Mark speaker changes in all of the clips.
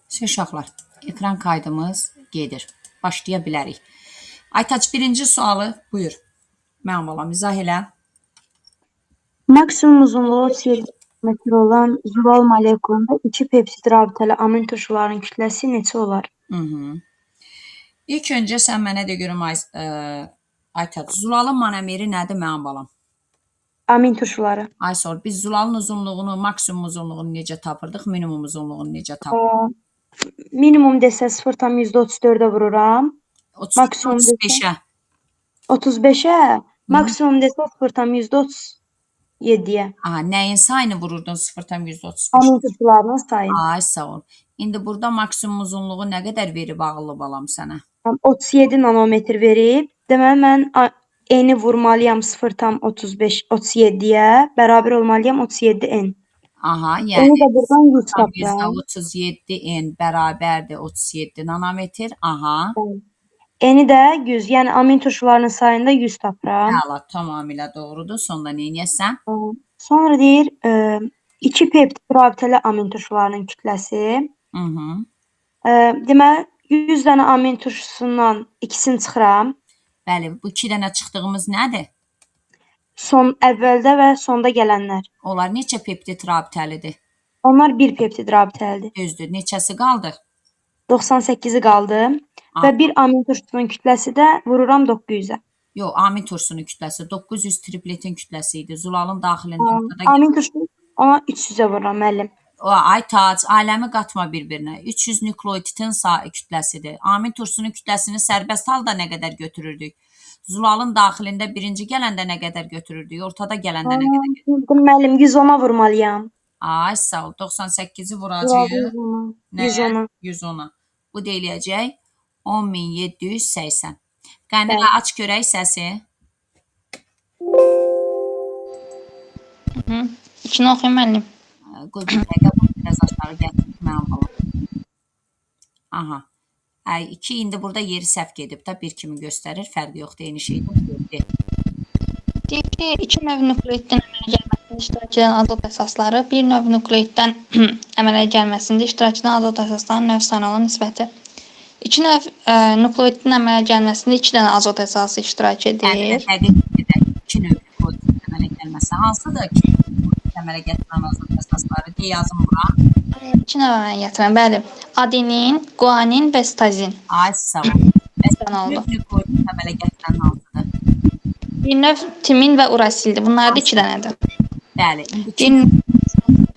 Speaker 1: Uşaqlar, ekran kaydımız gedir. Başlaya bilərik. Aytaç, birinci sualı buyur. Mənim balam, izah elə.
Speaker 2: Maksimum uzunluğu 37 metr olan Zural molekulunda 2 pepsid rabitəli amin turşularının kütləsi neçə olar?
Speaker 1: İlk öncə sən mənə de görüm Aytaç, zulalın monomeri nədir mənim balam?
Speaker 2: Amin turşuları.
Speaker 1: Ay sor, biz zulalın uzunluğunu, maksimum uzunluğunu necə tapırdıq, minimum uzunluğunu necə tapırdıq?
Speaker 2: Minimum desə 0,34-ə vururam. Maksimum desə
Speaker 1: 35-ə.
Speaker 2: 35-ə, maksimum desə 0,37-yə.
Speaker 1: Nəyin sayını vururdun 0,35?
Speaker 2: Amin turşularının sayı.
Speaker 1: Ay sağ ol. İndi burada maksimum uzunluğu nə qədər verib ağıllı balam sənə?
Speaker 2: 37 nanometr verib. Deməli mən eni vurmalıyam 0,35-37-yə, bərabər olmalıyam 37 n.
Speaker 1: Yəni
Speaker 2: Eni də buradan 100 tapıram.
Speaker 1: %37 n bərabərdir 37 nanometr.
Speaker 2: Eni də 100, yəni amin turşularının sayında 100 tapıram.
Speaker 1: Əla, tamamilə doğrudur. Sonda nə edəsən?
Speaker 2: Sonra deyir 2 peptid rabitəli amin turşularının kütləsi. Deməli 100 dənə amin turşusundan ikisini çıxıram.
Speaker 1: Bəli, bu 2 dənə çıxdığımız nədir?
Speaker 2: Son əvvəldə və sonda gələnlər.
Speaker 1: Onlar neçə peptid rabitəlidir?
Speaker 2: Onlar 1 peptid rabitəlidir.
Speaker 1: Düzdür. Neçəsi qaldı?
Speaker 2: 98-i qaldı və bir amin turşusunun kütləsi də vururam 900-ə.
Speaker 1: Yox, amin turşusunun kütləsi 900 tripletin kütləsi idi. Zulalın daxilində ortada.
Speaker 2: Amin turşusu ona 300-ə vururam müəllim.
Speaker 1: Aytaç, aləmi qatma bir-birinə. 300 nükleotidin kütləsidir. Amin turşusunun kütləsini sərbəst halda nə qədər götürürdük? Zulalın daxilində birinci gələndə nə qədər götürürdük? Ortada gələndə nə qədər götürürdük?
Speaker 2: Müəllim 110-a vurmalıyam.
Speaker 1: Ay sağ ol. 98-i vuracağıq.
Speaker 2: 110-a.
Speaker 1: 110-a. Bu deyiləcək 10.780. Qənilə aç görək səsi.
Speaker 3: İçini oxuyum müəllim.
Speaker 1: Qoy bir dəqiqə bunu biraz aşağı gətirib mənim balam. Ay 2 indi burada yeri səhv gedib də 1 kimi göstərir. Fərqi yoxdur, eyni şeydir.
Speaker 3: Deyir ki, 2 növ nukleotiddən əmələ gəlməsində iştirak edən azot əsasları, bir növ nukleotiddən əmələ gəlməsində iştirak edən azot əsaslarının növ sayına olan nisbəti. 2 növ nukleotidin əmələ gəlməsində 2 dənə azot əsası iştirak edir.
Speaker 1: Dəqiq 2 növ nukleotidin əmələ gəlməsi hansıdır ki? Əmələ gətirən azot əsasları deyə yazım bura.
Speaker 3: 2 növ əmələ gətirən, bəli. Adenin, guanin və sitazin.
Speaker 1: Ay sağ ol. Növ nukleotidin əmələ gətirən hansıdır?
Speaker 3: Bir növ timin və urasildir. Bunlar da 2 dənədir.
Speaker 1: Bəli.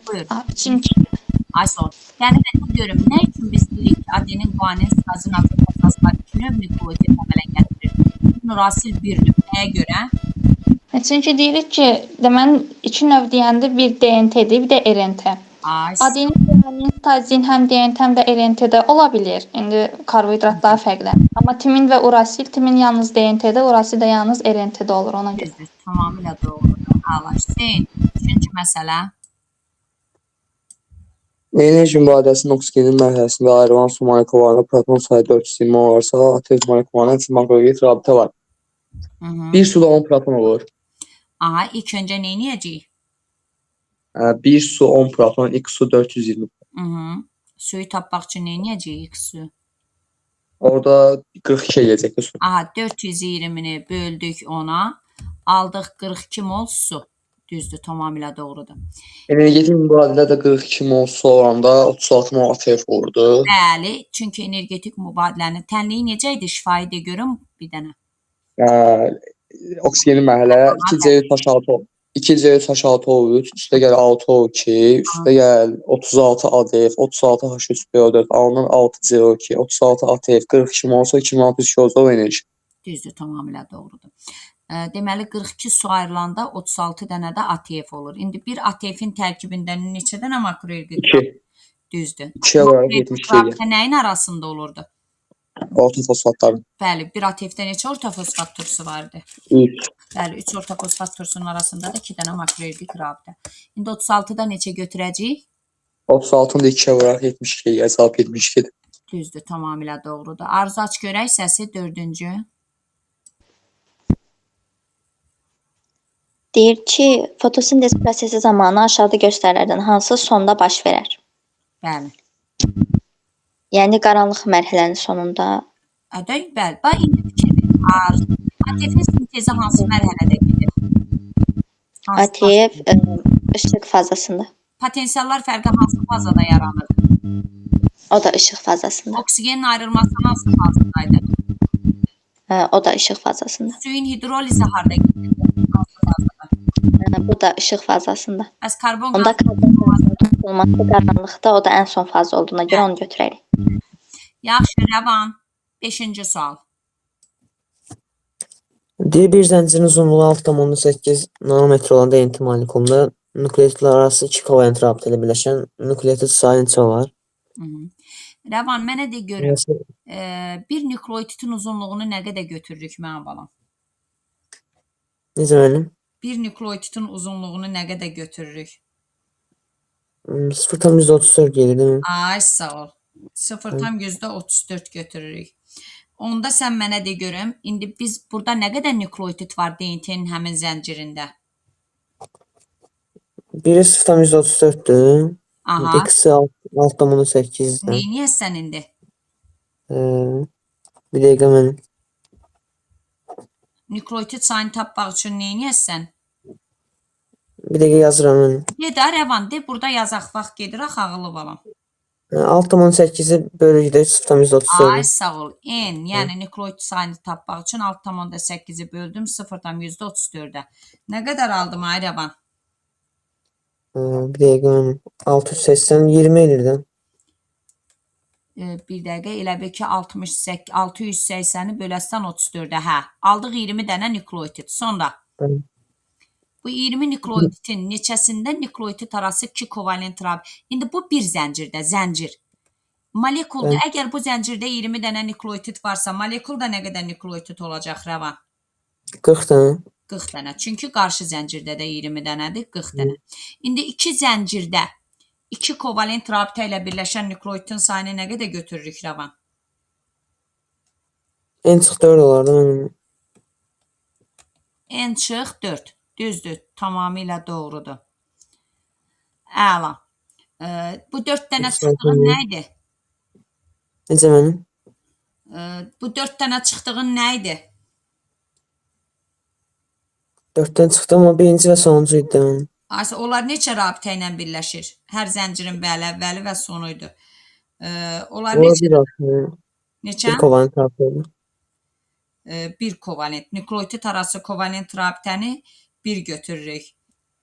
Speaker 3: Buyur.
Speaker 1: Ay sağ ol. Yəni mən görüm, nə üçün biz deyirik ki, adenin, guanin, sitazin azot əsasları 2 növ nukleotid əmələ gətirir? Urasil bir növ. Nəyə görə?
Speaker 3: Çünki deyirik ki, deməli 2 növ deyəndə bir DNT-dir, bir də RNT. Adenin, guanin, sitazin həm DNT, həm də RNT-də ola bilir. İndi karbohidratlar fərqli. Amma timin və urasil, timin yalnız DNT-də, urasil də yalnız RNT-də olur ona görə.
Speaker 1: Düzdür, tamamilə doğrudur. Əla. Hüseyn, 3-cü məsələ.
Speaker 4: Enerji mübadiləsinin oksigenin mərhələsində ayrılan su moleküllarında proton sayı 420 olarsa, atev moleküllarına makroqet rabitə var. Bir suda 10 proton olur.
Speaker 1: İlk öncə nə edəcəyik?
Speaker 4: Bir su 10 proton, 2 su 420.
Speaker 1: Suyu tapmaq üçün nə edəcəyik 2 su?
Speaker 4: Orada 42 eləyəcək su.
Speaker 1: 420-ni böldük ona, aldıq 42 mol su. Düzdür, tamamilə doğrudur.
Speaker 4: Energetik mübadilə də 42 mol su olanda 36 mol atev olurdu.
Speaker 1: Bəli, çünki energetik mübadilənin tənliyi necə idi? Şifahi de görüm bir dənə.
Speaker 4: Oksigenin mərhələ 2C3H6 O3, üstə gəl 6O2, üstə gəl 36 ADF, 36 H3PO4, alınan 6CO2, 36 ATF, 42 mol olsa 2600 kJ enerji.
Speaker 1: Düzdür, tamamilə doğrudur. Deməli 42 su ayrılanda 36 dənə də ATF olur. İndi bir ATF-in tərkibində neçə dənə makroelqid?
Speaker 4: 2.
Speaker 1: Düzdür.
Speaker 4: 2-yə olaraq 72 eləyir.
Speaker 1: Nəyin arasında olurdu?
Speaker 4: Orta fosfatların.
Speaker 1: Bəli, bir ATF-də neçə orta fosfat turşusu vardı?
Speaker 4: 3.
Speaker 1: Bəli, 3 orta fosfat turşusunun arasında da 2 dənə makroelqid rabitə. İndi 36-da neçə götürəcəyik?
Speaker 4: 36-nı da 2-yə vuraq 72 eləyir, cavab 72-dir.
Speaker 1: Düzdür, tamamilə doğrudur. Arzu aç görək səsi 4-cü.
Speaker 5: Deyir ki, fotosintez prosesi zamanı aşağıda göstərilərdən hansı sonda baş verər?
Speaker 1: Bəli.
Speaker 5: Yəni qaranlıq mərhələnin sonunda.
Speaker 1: Bəli. Bax, indi fikir ver. ATF sintezi hansı mərhələdə gedir?
Speaker 5: ATF işıq fazasında.
Speaker 1: Potensiallar fərqi hansı fazada yaranır?
Speaker 5: O da işıq fazasında.
Speaker 1: Oksigenin ayrılması hansı fazadaydı?
Speaker 5: O da işıq fazasında.
Speaker 1: Suyun hidrolizi harda gedir? Hansı fazada?
Speaker 5: Bu da işıq fazasında.
Speaker 1: Bəs karbon
Speaker 5: Onda
Speaker 1: qazı
Speaker 5: karbon qazının tutulması qaranlıqda, o da ən son faza olduğuna görə onu götürərik.
Speaker 1: Yaxşı, Rəvan. 5-ci sual.
Speaker 6: Deyir bir zəncirin uzunluğu 6,8 nanometr olan DNT molekulunda nukleotidlər arası 2 kovalent rabitə ilə birləşən nukleotid sayı neçə olar?
Speaker 1: Rəvan, mənə de görüm.
Speaker 6: Necə
Speaker 1: Bir nükleotidin uzunluğunu nə qədər götürürük mənə balam?
Speaker 6: mənim?
Speaker 1: Bir nükleotidin uzunluğunu nə qədər götürürük?
Speaker 6: 0,34 gelir değil mi?
Speaker 1: Ay, sağ ol. 0,34 götürürük. Onda sən mənə de görüm. İndi biz burada nə qədər nükleotid var DNT-nin həmin zəncirində?
Speaker 6: Biri 0,34'dür.
Speaker 1: Aha.
Speaker 6: İkisi 6,8'dir.
Speaker 1: Neyniyəsən indi?
Speaker 6: Bir dəqiqə mənim.
Speaker 1: Nükleotid sayını tapmaq üçün neyniyəsən?
Speaker 6: Bir dəqiqə yazıram mənim.
Speaker 1: Gedə, Rəvan, de, burada yazaq vaxt gedir, ağıllı balam.
Speaker 6: 6,8'i bölükdə 0,34.
Speaker 1: Ay, sağ ol. N, yəni nükleotid sayını tapmaq üçün 6,8-i böldüm 0,34-ə. Nə qədər aldım, ay Rəvan?
Speaker 6: Bir dəqiqə mənim. 680, 20 edirdim.
Speaker 1: Bir dəqiqə, elə bil ki 680-i böləsən 34-ə, hə. Aldıq 20 dənə nükleotid. Sonra
Speaker 6: Bəli.
Speaker 1: bu 20 nükleotidin neçəsində nükleotid arası 2 kovalent rabitə. İndi bu bir zəncirdə, zəncir. Molekulda,
Speaker 6: Bəli.
Speaker 1: əgər bu zəncirdə 20 dənə nükleotid varsa, molekulda nə qədər nükleotid olacaq, Rəvan?
Speaker 6: 40 dənə.
Speaker 1: 40 dənə. Çünki qarşı zəncirdə də 20 dənədir, 40 dənə. İndi iki zəncirdə 2 kovalent rabitə ilə birləşən nükleotidin sayını nə qədər götürürük, Rəvan?
Speaker 6: En çıx 4 olardı mənim.
Speaker 1: N çıx 4. Düzdür. Tamamilə doğrudur. Əla. Bu 4 dənə çıxdığın nə idi?
Speaker 6: Necə mənim?
Speaker 1: Bu 4 dənə çıxdığın nə idi?
Speaker 6: 4'ten çıxdı amma birinci və sonuncu idi mənim.
Speaker 1: Aysə, onlar neçə rabitə ilə birləşir? Hər zəncirin bəli, əvvəli və sonuydu. Onlar
Speaker 6: Olar
Speaker 1: neçə?
Speaker 6: bir rabitə.
Speaker 1: Neçə?
Speaker 6: Bir kovalent rabitə.
Speaker 1: Bir kovalent. Nükleotid arası kovalent rabitəni bir götürürük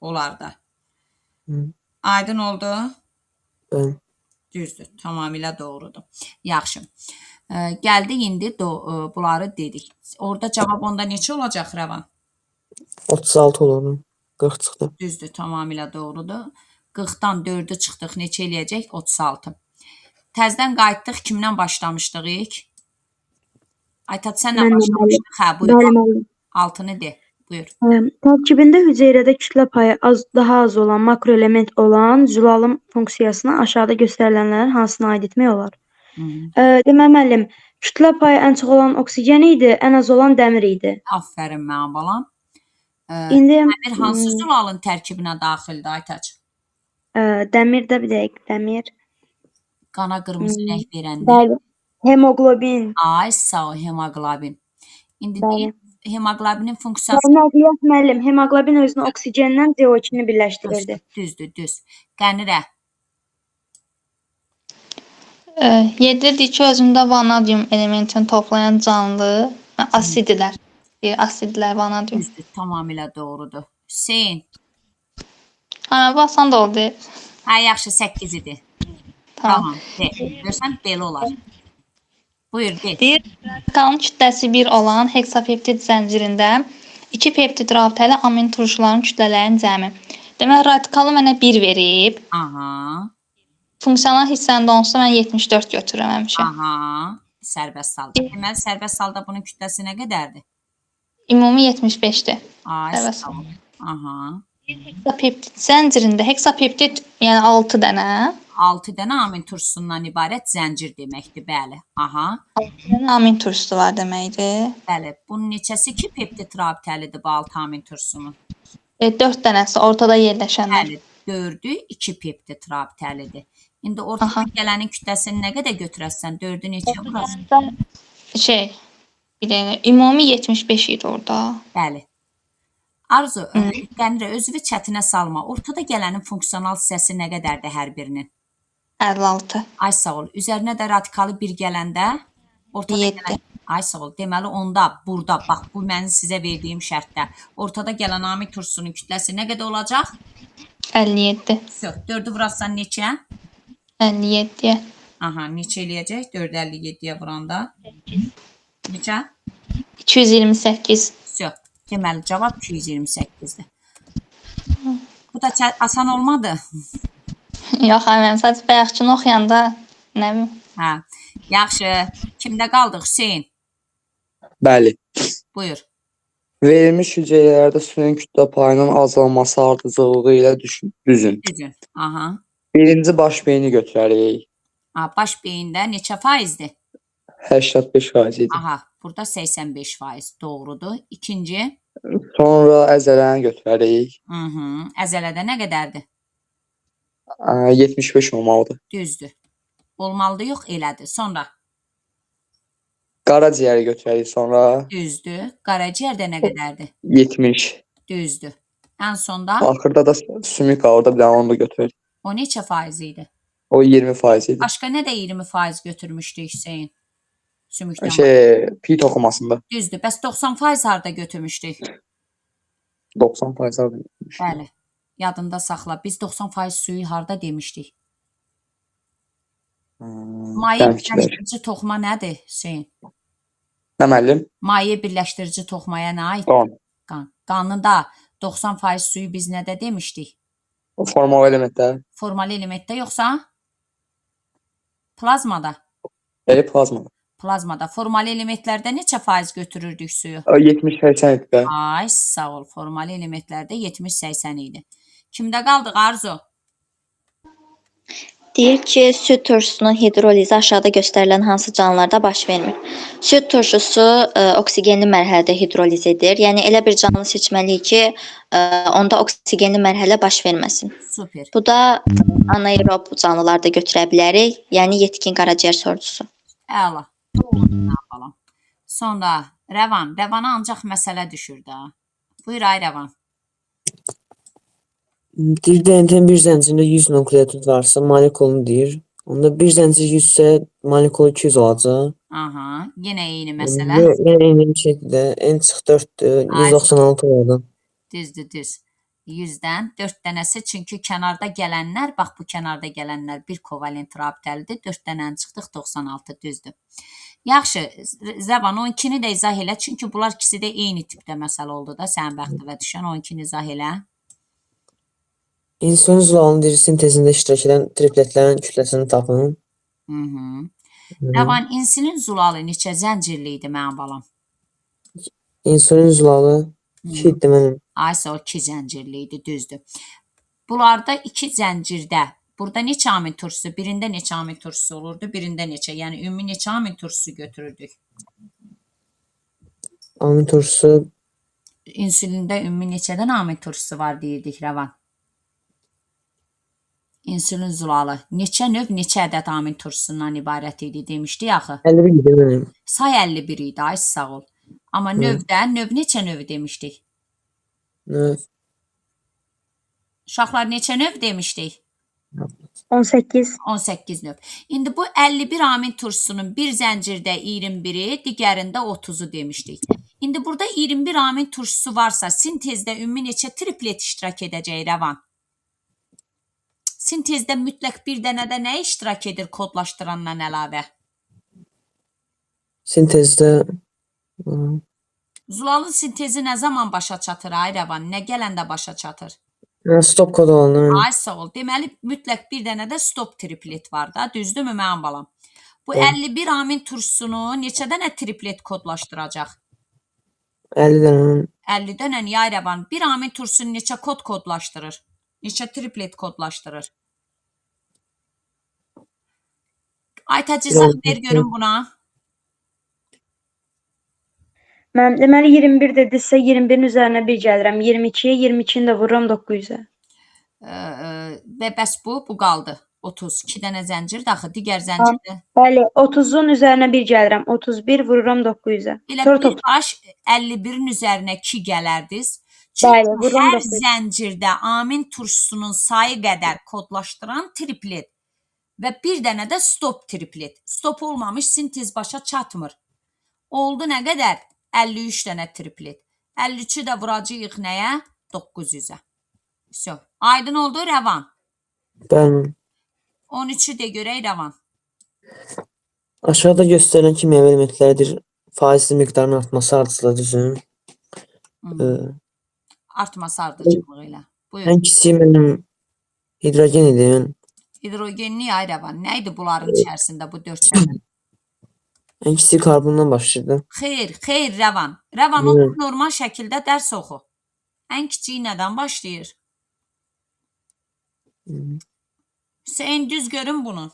Speaker 1: onlarda. Aydın oldu?
Speaker 6: Bəli.
Speaker 1: Düzdür. Tamamilə doğrudur. Yaxşı. Gəldik indi bunları dedik. Orada cavab onda neçə olacaq, Rəvan?
Speaker 6: 36 olurdu. 40 çıxdı.
Speaker 1: Düzdür. Tamamilə doğrudur. 40-dan 4'ü çıxdıq. Neçə eləyəcək? 36. Təzdən qayıtdıq. Kimdən başlamışdıq ilk? Aytat, sənlə
Speaker 2: Mənlə,
Speaker 1: başlamışdıq. Hə,
Speaker 2: Bəli,
Speaker 1: buyur.
Speaker 2: müəllim.
Speaker 1: Altını de. Buyur.
Speaker 2: Tərkibində hüceyrədə kütlə payı daha az olan makroelement olan zülalım funksiyasına aşağıda göstərilənlərin hansına aid etmək olar? Deməli, müəllim, kütlə payı ən çox olan oksigen idi, ən az olan dəmir idi.
Speaker 1: Aferin mənim balam.
Speaker 2: İndi
Speaker 1: Dəmir hansı zülalın tərkibinə daxildir, Aytaç?
Speaker 2: dəmir də bir dəqiq, dəmir.
Speaker 1: Qana qırmızı rəng verəndə.
Speaker 2: Bəli. Hemoglobin.
Speaker 1: Ay, sağ ol, hemoglobin. İndi
Speaker 2: Bəli.
Speaker 1: deyim, hemoglobinin funksiyası
Speaker 2: Nəqliyyat müəllim, hemoglobin özünü oksigendən CO2-ni birləşdirirdi.
Speaker 1: düz. Qənirə.
Speaker 3: 7 ki, özündə vanadyum elementini toplayan canlı asidlər. Asidlər vanadyum.
Speaker 1: Düzdür, tamamilə doğrudur. Hüseyn.
Speaker 3: Hə, basan da oldu.
Speaker 1: Hə, yaxşı, 8 idi. Tamam, de. Görsən, belə olar. Buyur, de.
Speaker 3: Deyir, radikalın kütləsi 1 olan heksapeptid zəncirində 2 peptid rabitəli amin turşuların kütlələrinin cəmi. Demək, radikalı mənə 1 verib.
Speaker 1: Aha,
Speaker 3: Funksional hissəndə olsa mən 74 götürürəm həmişə.
Speaker 1: aha. Sərbəst salda. Deməli, sərbəst salda bunun kütləsi nə qədərdir?
Speaker 3: Ümumi 75-dir.
Speaker 1: Ay,
Speaker 3: Sərbəst
Speaker 1: sağ ol. Aha.
Speaker 3: Heksapeptid zəncirində heksapeptid yəni 6 dənə.
Speaker 1: 6 dənə amin turşusundan ibarət zəncir deməkdir, bəli. Aha,
Speaker 3: 6 dənə amin turşusu var deməkdir.
Speaker 1: bəli. Bunun neçəsi ki, peptid rabitəlidir bu 6 amin turşusunun?
Speaker 3: 4 dənəsi ortada yerləşənlər.
Speaker 1: Bəli, 4'ü 2 peptid rabitəlidir. İndi ortada
Speaker 3: Aha.
Speaker 1: gələnin kütləsini nə qədər götürəsən? 4-ü neçəyə vurasan?
Speaker 3: Şey, bir dənə ümumi 75 idi orada.
Speaker 1: Bəli. Arzu, Qənirə, özünü çətinə salma. Ortada gələnin funksional hissəsi nə qədərdir hər birinin?
Speaker 3: 56.
Speaker 1: Ay sağ ol. Üzərinə də radikalı 1 gələndə ortada
Speaker 3: 7.
Speaker 1: gələn ay sağ ol. Deməli onda, burada, bax bu mənim sizə verdiyim şərtdə ortada gələn amil turşusunun kütləsi nə qədər olacaq?
Speaker 3: 57.
Speaker 1: 4-ü vurarsan neçə?
Speaker 3: 57-yə.
Speaker 1: Aha, neçə eləyəcək? 4-ü 57-yə vuranda. Neçə?
Speaker 3: 228.
Speaker 1: Deməli cavab 228-dir. Bu da asan olmadı.
Speaker 3: Yox, mən sadəcə bayaqçını oxuyanda nə bilim.
Speaker 1: Hə. Yaxşı. Kimdə qaldıq Hüseyn?
Speaker 4: Bəli.
Speaker 1: Buyur.
Speaker 4: Verilmiş hüceyrələrdə suyun kütlə payının azalması ardıcılığı ilə düzün.
Speaker 1: Düzün. Aha.
Speaker 4: Birinci baş beyni götürərik.
Speaker 1: Baş beyində neçə faizdir?
Speaker 4: 85% idi.
Speaker 1: Aha, burada 85%. Doğrudur. İkinci.
Speaker 4: Sonra əzələni götürərik.
Speaker 1: Əzələdə nə qədərdir?
Speaker 4: 75 olmalıdır.
Speaker 1: Düzdür. Olmalıdır, yox, elədir. Sonra.
Speaker 4: Qaraciyəri götürərik sonra.
Speaker 1: Düzdür. Qaraciyərdə nə qədərdir?
Speaker 4: 70.
Speaker 1: Düzdür. Ən sonda.
Speaker 4: Axırda da sümük orada bir dənə onu da götürərik.
Speaker 1: O neçə faiz idi?
Speaker 4: O 20% idi.
Speaker 1: Başqa nə də 20% götürmüşdük Hüseyn? Sümükdən.
Speaker 4: Pi toxumasında.
Speaker 1: Düzdür. Bəs 90% harda götürmüşdük?
Speaker 4: 90% aldım.
Speaker 1: Bəli. Yadında saxla. Biz 90% suyu harda demişdik? Maye birləşdirici toxuma nədir Hüseyn?
Speaker 4: Nə müəllim?
Speaker 1: Maye birləşdirici toxumaya nə aid?
Speaker 4: Qan.
Speaker 1: Qanında 90% suyu biz nədə demişdik?
Speaker 4: O formal elementdə.
Speaker 1: Formal elementdə yoxsa? Plazmada.
Speaker 4: Plazmada.
Speaker 1: Plazmada. Formal elementlərdə neçə faiz götürürdük suyu?
Speaker 4: 70-80 idi.
Speaker 1: Ay sağ ol. Formal elementlərdə 70-80 idi. Kimdə qaldıq Arzu?
Speaker 5: Deyir ki, süd turşusunun hidrolizi aşağıda göstərilən hansı canlılarda baş vermir? Süd turşusu oksigenli mərhələdə hidroliz edir. Yəni elə bir canlı seçməliyik ki, onda oksigenli mərhələ baş verməsin.
Speaker 1: Super.
Speaker 5: Bu da anaerob canlılarda götürə bilərik. Yəni yetkin qaraciyər sorğusu.
Speaker 1: Əla. Nə yapalım? Sonra Rəvan. Rəvana ancaq məsələ düşür də. Buyur ay Rəvan.
Speaker 6: Deyir DNT-nin bir zəncirində 100 nukleotid varsa molekulunu deyir. Onda bir zəncir 100 isə molekulu 200 olacaq.
Speaker 1: Aha. Yenə eyni məsələ.
Speaker 6: Yəni eyni şəkildə n çıx 4-dür. 196 oldu.
Speaker 1: Düzdür, düz. 100-dən 4 dənəsi çünki kənarda gələnlər, bax bu kənarda gələnlər bir kovalent rabitəlidir. 4 dənəni çıxdıq 96 düzdür. Yaxşı, Zəban 12-ni də izah elə. Çünki bunlar ikisi də eyni tipdə məsələ oldu da. Sənin bəxtivə düşən 12-ni izah elə.
Speaker 6: İnsülin zülalının diri sintezində iştirak edən tripletlərin kütləsini tapın.
Speaker 1: Rəvan, insülin zulalı neçə zəncirli idi mənim balam?
Speaker 6: İnsülin zulalı 2 idi mənim.
Speaker 1: Aysa o 2 zəncirli idi, düzdür. Bunlarda 2 zəncirdə, burada neçə amin turşusu, birində neçə amin turşusu olurdu, birində neçə, yəni ümumi neçə amin turşusu götürürdük?
Speaker 6: Amin turşusu.
Speaker 1: İnsülində ümumi neçədən amin turşusu var deyirdik Rəvan? İnsülin zulalı. Neçə növ, neçə ədəd amin turşusundan ibarət idi demişdik axı.
Speaker 6: 51 idi mənim.
Speaker 1: Say 51 idi, ay sağ ol. Amma növdə, növ neçə növ demişdik?
Speaker 6: Növ.
Speaker 1: Uşaqlar neçə növ demişdik?
Speaker 2: 18.
Speaker 1: 18 növ. İndi bu 51 amin turşusunun bir zəncirdə 21-i, digərində 30-u demişdik. İndi burada 21 amin turşusu varsa, sintezdə ümumi neçə triplet iştirak edəcək Rəvan? Sintezdə mütləq bir dənədə nə iştirak edir kodlaşdırandan əlavə?
Speaker 6: Sintezdə
Speaker 1: Zulalın sintezi nə zaman başa çatır ay Rəvan? Nə gələndə başa çatır?
Speaker 6: stop kod olanlar.
Speaker 1: Ay sağ ol. Deməli mütləq bir dənə də stop triplet var da, düzdürmü mənim balam? Bu 51 amin turşusunu neçə dənə triplet kodlaşdıracaq?
Speaker 6: 50 dənə.
Speaker 1: 50 dənə ay Rəvan. Bir amin turşusunu neçə kod kodlaşdırır? Neçə triplet kodlaşdırır? Aytəc izah ver görün buna.
Speaker 2: Mən deməli 21 dedisə 21-in üzərinə 1 gəlirəm. 22-yə, 22-ni də vururam 900-ə.
Speaker 1: Və bəs bu qaldı. 30. 2 dənə zəncir daxı, digər zəncir də.
Speaker 2: Bəli, 30-un üzərinə 1 gəlirəm. 31 vururam 900-ə.
Speaker 1: Elə
Speaker 2: Sonra top.
Speaker 1: birbaş 51-in üzərinə 2 gələrdiniz.
Speaker 2: Bəli,
Speaker 1: Çünki
Speaker 2: vururam
Speaker 1: hər
Speaker 2: 900.
Speaker 1: zəncirdə amin turşusunun sayı qədər kodlaşdıran triplet və bir dənə də stop triplet. Stop olmamış sintez başa çatmır. Oldu nə qədər? 53 dənə triplet. 53-ü də vuracağıq nəyə? 900-ə. Всё. Aydın oldu Rəvan.
Speaker 6: Bəli.
Speaker 1: 13-ü də görək Rəvan.
Speaker 6: Aşağıda göstərilən kimyəvi elementlərdir. Faizli miqdarın artması ardıcılı düzün.
Speaker 1: Artması ardıcılığı ilə. Buyur.
Speaker 6: Ən kiçiyi mənim hidrogen idi.
Speaker 1: Hidrogenli ay Rəvan. Nə idi bunların içərisində bu 4 dənə?
Speaker 6: Ən kiçiyi karbondan başlayırdı.
Speaker 1: Xeyr Rəvan. Rəvan otur normal şəkildə dərs oxu. Ən kiçiyi nədən başlayır? Hüseyin düz görün bunu.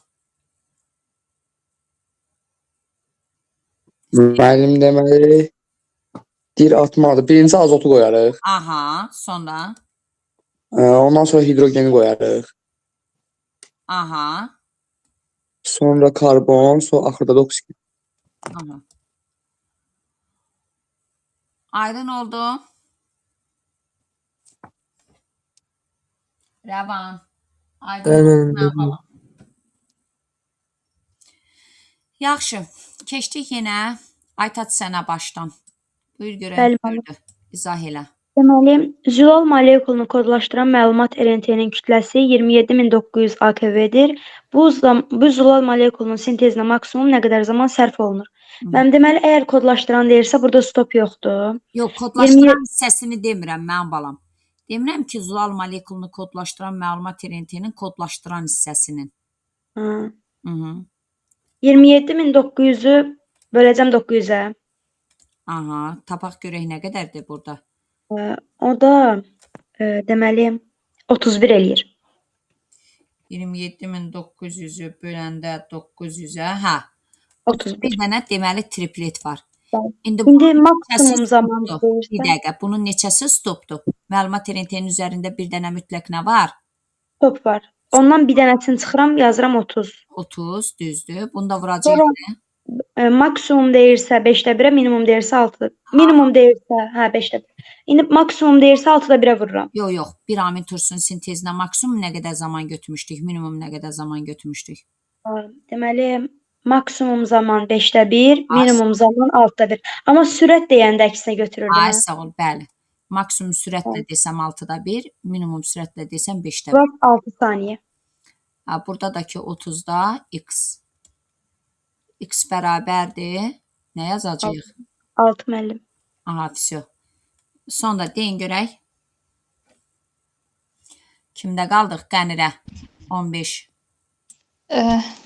Speaker 4: Müəllim deməli deyir atmadır. Birinci azotu qoyarıq.
Speaker 1: Aha, sonra.
Speaker 4: Ondan sonra hidrogeni qoyarıq.
Speaker 1: Aha,
Speaker 4: Sonra karbon, sonra axırda da oksigen.
Speaker 1: aha. Aydın oldu. Rəvan. Aydın oldu. Nə
Speaker 6: Bəli.
Speaker 1: Yaxşı. Keçdik yenə Aytat sənə başdan. Buyur görək.
Speaker 2: Bəli, müəllim.
Speaker 1: İzah elə.
Speaker 2: Deməli, zülal molekulunu kodlaşdıran məlumat RNT-nin kütləsi 27900 AKV-dir. Bu zülal molekulunun sintezinə maksimum nə qədər zaman sərf olunur? Mənim deməli, əgər kodlaşdıran deyirsə, burada stop yoxdur.
Speaker 1: Yox, kodlaşdıran hissəsini demirəm mənim balam. Demirəm ki, zülal molekulunu kodlaşdıran məlumat RNT-nin kodlaşdıran hissəsinin.
Speaker 2: Hı.
Speaker 1: Hı.
Speaker 2: 27900-ü böləcəm 900-ə.
Speaker 1: Aha, tapaq görək nə qədərdir burada.
Speaker 2: O da deməli 31 eləyir.
Speaker 1: 27900-ü böləndə 900-ə, hə.
Speaker 2: 31.
Speaker 1: Bir dənə deməli triplet var.
Speaker 2: Bəli.
Speaker 1: İndi
Speaker 2: İndi
Speaker 1: bunun
Speaker 2: maksimum
Speaker 1: neçəsi
Speaker 2: zaman
Speaker 1: stopdur? Bir
Speaker 2: deyirsə,
Speaker 1: dəqiqə, bunun neçəsi stopdur? Məlumat RNT-nin üzərində bir dənə mütləq nə var?
Speaker 2: top var. Ondan bir dənəsini çıxıram, yazıram 30.
Speaker 1: 30, düzdür. Bunda vuracaq
Speaker 2: Sonra
Speaker 1: nə?
Speaker 2: maksimum deyirsə 5-də 1-ə, minimum deyirsə 6-da. Minimum deyirsə, hə 5-də 1. İndi maksimum deyirsə 6-da 1-ə vururam.
Speaker 1: Yox. Bir amin turşusunun sintezinə maksimum nə qədər zaman götürmüşdük? Minimum nə qədər zaman götürmüşdük?
Speaker 2: Deməli, maksimum zaman 5-də 1, minimum zaman 6-da 1. Amma sürət deyəndə əksinə götürürdüm.
Speaker 1: Ay, sağ ol, bəli. Maksimum sürətlə desəm 6-da 1, minimum sürətlə desəm 5-də 1.
Speaker 2: Bura 6 saniyə.
Speaker 1: Burada da ki 30-da x. X bərabərdir. Nə yazacağıq?
Speaker 2: 6 müəllim.
Speaker 1: Aha, всё. Sonra deyin görək. Kimdə qaldıq? Qənirə. 15.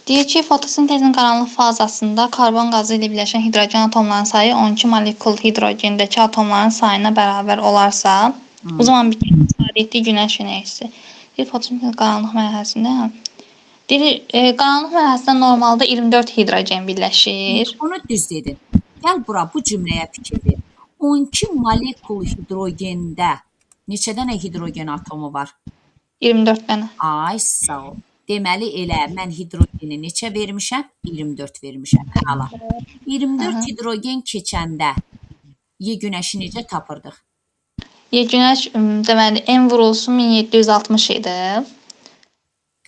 Speaker 3: Deyir ki, fotosintezin qaranlıq fazasında karbon qazı ilə birləşən hidrogen atomlarının sayı 12 molekul hidrogendəki atomların sayına bərabər olarsa, o zaman bitkilərin istifadə etdiyi günəş enerjisi. Deyir, fotosintezin qaranlıq mərhələsində deyir, qaranlıq mərhələsində normalda 24 hidrogen birləşir.
Speaker 1: Onu düz dedin. Gəl bura, bu cümləyə fikir ver. 12 molekul hidrogende neçə dənə hidrogen atomu var?
Speaker 3: 24 dənə.
Speaker 1: Ay, sağ ol. Deməli elə mən hidrogeni neçə vermişəm? 24 vermişəm. Əla. 24 hidrogen keçəndə Y günəşi necə tapırdıq?
Speaker 3: Y günəş deməli M vurulsun 1760 idi.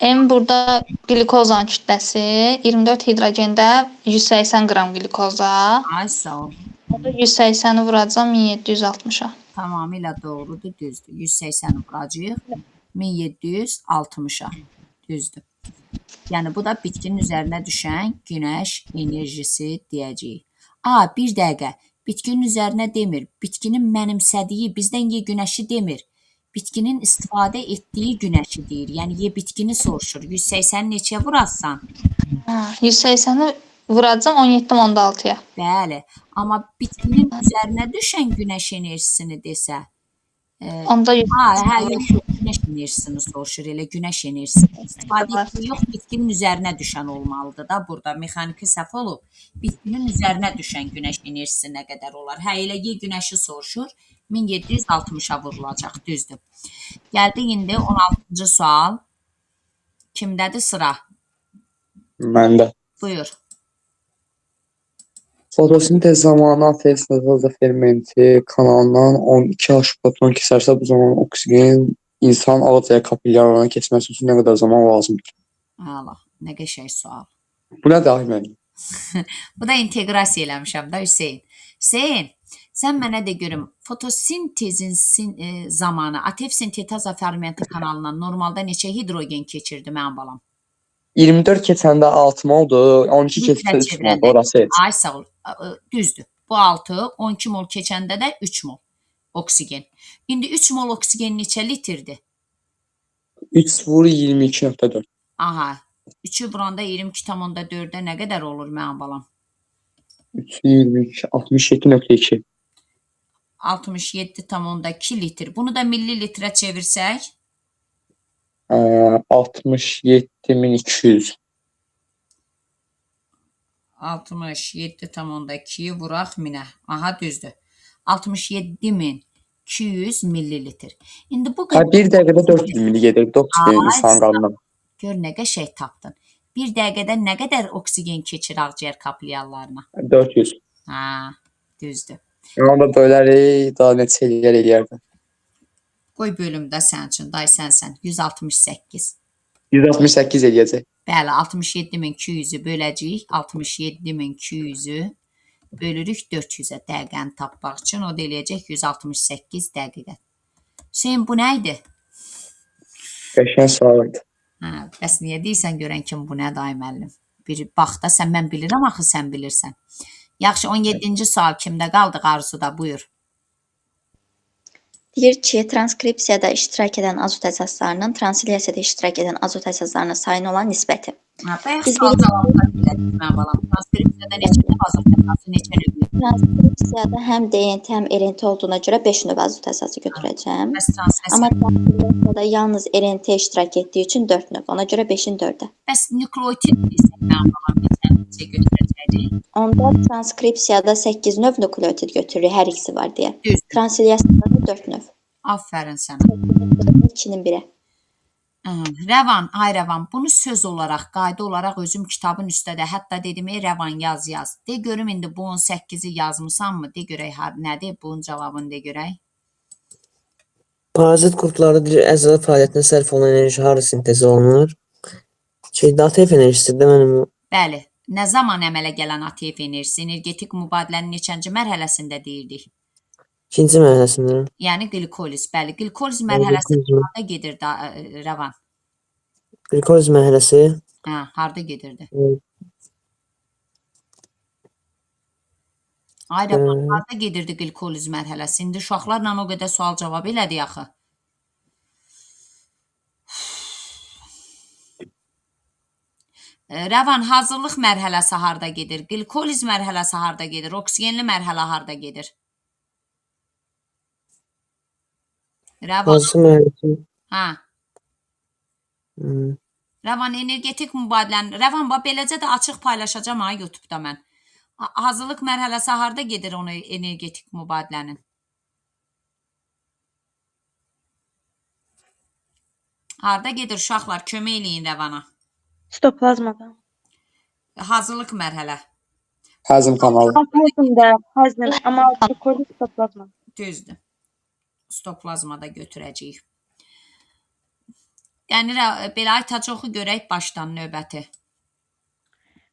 Speaker 3: M burada glikozanın kütləsi, 24 hidrogende 180 qram glikoza.
Speaker 1: Ay, sağ ol.
Speaker 3: 180'i vuracağım 1760'a.
Speaker 1: Tamamilə doğrudur, düzdür. 180'i vuracağıq 1760'a. Düzdür. Yəni bu da bitkinin üzərinə düşən günəş enerjisi deyəcəyik. Bir dəqiqə. Bitkinin üzərinə demir. Bitkinin mənimsədiyi, bizdən Y günəşi demir. Bitkinin istifadə etdiyi günəşi deyir. Yəni Y bitkini soruşur. 180'i neçəyə vurarsan?
Speaker 3: 180'i vuracağım 17.6'ya.
Speaker 1: Bəli. Amma bitkinin üzərinə düşən günəş enerjisini desə,
Speaker 3: Onda
Speaker 1: yox, günəş enerjisini soruşur, elə günəş enerjisini istifadə etdiyi yox, bitkinin üzərinə düşən olmalıdır da, burada mexaniki səhv olub. Bitkinin üzərinə düşən günəş enerjisi nə qədər olar? Elə Y günəşi soruşur, 1760'a vurulacaq, düzdür. Gəldik indi 16-cı sual. Kimdədir sıra?
Speaker 4: Məndə.
Speaker 1: Buyur.
Speaker 4: Fotosintez zamanı ATF fermenti kanalından 12H proton keçərsə bu zaman oksigen insan ağciyər kapilyarlarına keçməsi üçün nə qədər zaman lazımdır?
Speaker 1: Allah, nə qəşəng sual.
Speaker 4: Bu nə dahi mənim?
Speaker 1: Bu da inteqrasiya eləmişəm da Hüseyn. Hüseyn, sən mənə de görüm, fotosintezin zamanı ATF sintetaza fermenti kanalından normalda neçə hidrogen keçirdi mənim balam?
Speaker 4: 24 keçəndə 6 moldur, 12
Speaker 1: Litrə
Speaker 4: keçsə 3 moldur,
Speaker 1: çevirəndə.
Speaker 4: orası heç.
Speaker 1: Ay sağ ol. Düzdür. Bu 6, 12 mol keçəndə də 3 mol oksigen. İndi 3 mol oksigen neçə litrdir?
Speaker 4: 3 vur 22.4.
Speaker 1: Aha. 3'ü vuranda 22,4'də nə qədər olur mənim balam?
Speaker 4: 3 22, 67.2.
Speaker 1: 67,2 litr. Bunu da millilitrə çevirsək?
Speaker 4: 67.200.
Speaker 1: 67,2 vuraq 1000'ə. Aha düzdür. 67.200 millilitr. İndi bu
Speaker 4: Ha, bir dəqiqədə 400 mili gedir oksigen insan qanına.
Speaker 1: Gör nə qəşəng tapdın. Bir dəqiqədə nə qədər oksigen keçir ağciyər kapilyarlarına?
Speaker 4: 400.
Speaker 1: Ha, düzdür.
Speaker 4: Onu da bölərik, daha neçə eləyərdi.
Speaker 1: Qoy bölümdə sənin üçün, day sənsən. 168.
Speaker 4: 168 eləyəcək.
Speaker 1: Bəli, 67.200'ü böləcəyik. 67.200'ü bölürük 400'ə dəqiqəni tapmaq üçün. O da eləyəcək 168 dəqiqə. Hüseyin, bu nə idi?
Speaker 4: Qəşəng sualdır.
Speaker 1: Hə, bəs niyə deyirsən görən kim bu nə day müəllim? Bir bax da sən, mən bilirəm axı sən bilirsən. Yaxşı, 17-ci sual kimdə qaldı Arzuda, buyur.
Speaker 5: Deyir ki, transkripsiyada iştirak edən azot əsaslarının transliyasiyada iştirak edən azot əsaslarına sayına olan nisbəti.
Speaker 1: Bayaq sual cavabları biləcək mən balam. Transkripsiyada neçə növ azot əsası, neçə növ?
Speaker 5: Transkripsiyada həm DNT, həm RNT olduğuna görə 5 növ azot əsası götürəcəm.
Speaker 1: Bəs translasiya?
Speaker 5: Amma transliyasiyada yalnız RNT iştirak etdiyi üçün 4 növ. Ona görə 5-in 4-ə.
Speaker 1: Bəs nükleotit desək mən balam neçə götürəcəyik?
Speaker 5: Onda transkripsiyada 8 növ nukleotit götürürük, hər ikisi var deyə.
Speaker 1: Düz.
Speaker 5: Transliyasiyada 4 növ.
Speaker 1: Aferin sənə.
Speaker 5: 2-nin 1-ə.
Speaker 1: Rəvan, ay Rəvan, bunu söz olaraq, qayda olaraq özüm kitabın üstədə, hətta dedim, Rəvan yaz. De görüm indi bu 18'i yazmısan mı? De görək, nədir bunun cavabını de görək.
Speaker 6: Parazit qurdlarda əzələ fəaliyyətinə sərf olunan enerji harda sintez olunur? ATF enerjisidir də mənim.
Speaker 1: Bəli, nə zaman əmələ gələn ATF enerjisi, energetik mübadilənin neçənci mərhələsində deyirdik?
Speaker 6: İkinci mərhələsində.
Speaker 1: Yəni glikoliz, bəli, glikoliz mərhələsi harda gedir Rəvan?
Speaker 6: Glikoliz mərhələsi.
Speaker 1: Hə, harda gedirdi? Ay Rəvan, harda gedirdi glikoliz mərhələsi? İndi uşaqlarla o qədər sual cavab elədik axı. Rəvan, hazırlıq mərhələsi harda gedir? Glikoliz mərhələsi harda gedir? Oksigenli mərhələ harda gedir? Rəvan.
Speaker 6: Hansı mərhələsi?
Speaker 1: Hə. Rəvan, energetik mübadilənin... Rəvan, beləcə də açıq paylaşacağım ha YouTube'da mən. Hazırlıq mərhələsi harda gedir onu energetik mübadilənin? Harda gedir uşaqlar? Kömək eləyin Rəvana.
Speaker 2: Stoplazmada.
Speaker 1: Hazırlıq mərhələ.
Speaker 4: Həzm kanalı.
Speaker 2: Həzm, amma glikoz stoplazma.
Speaker 1: Düzdür. Stoplazmada götürəcəyik. Yəni, belə aytacoxu görək başdan növbəti.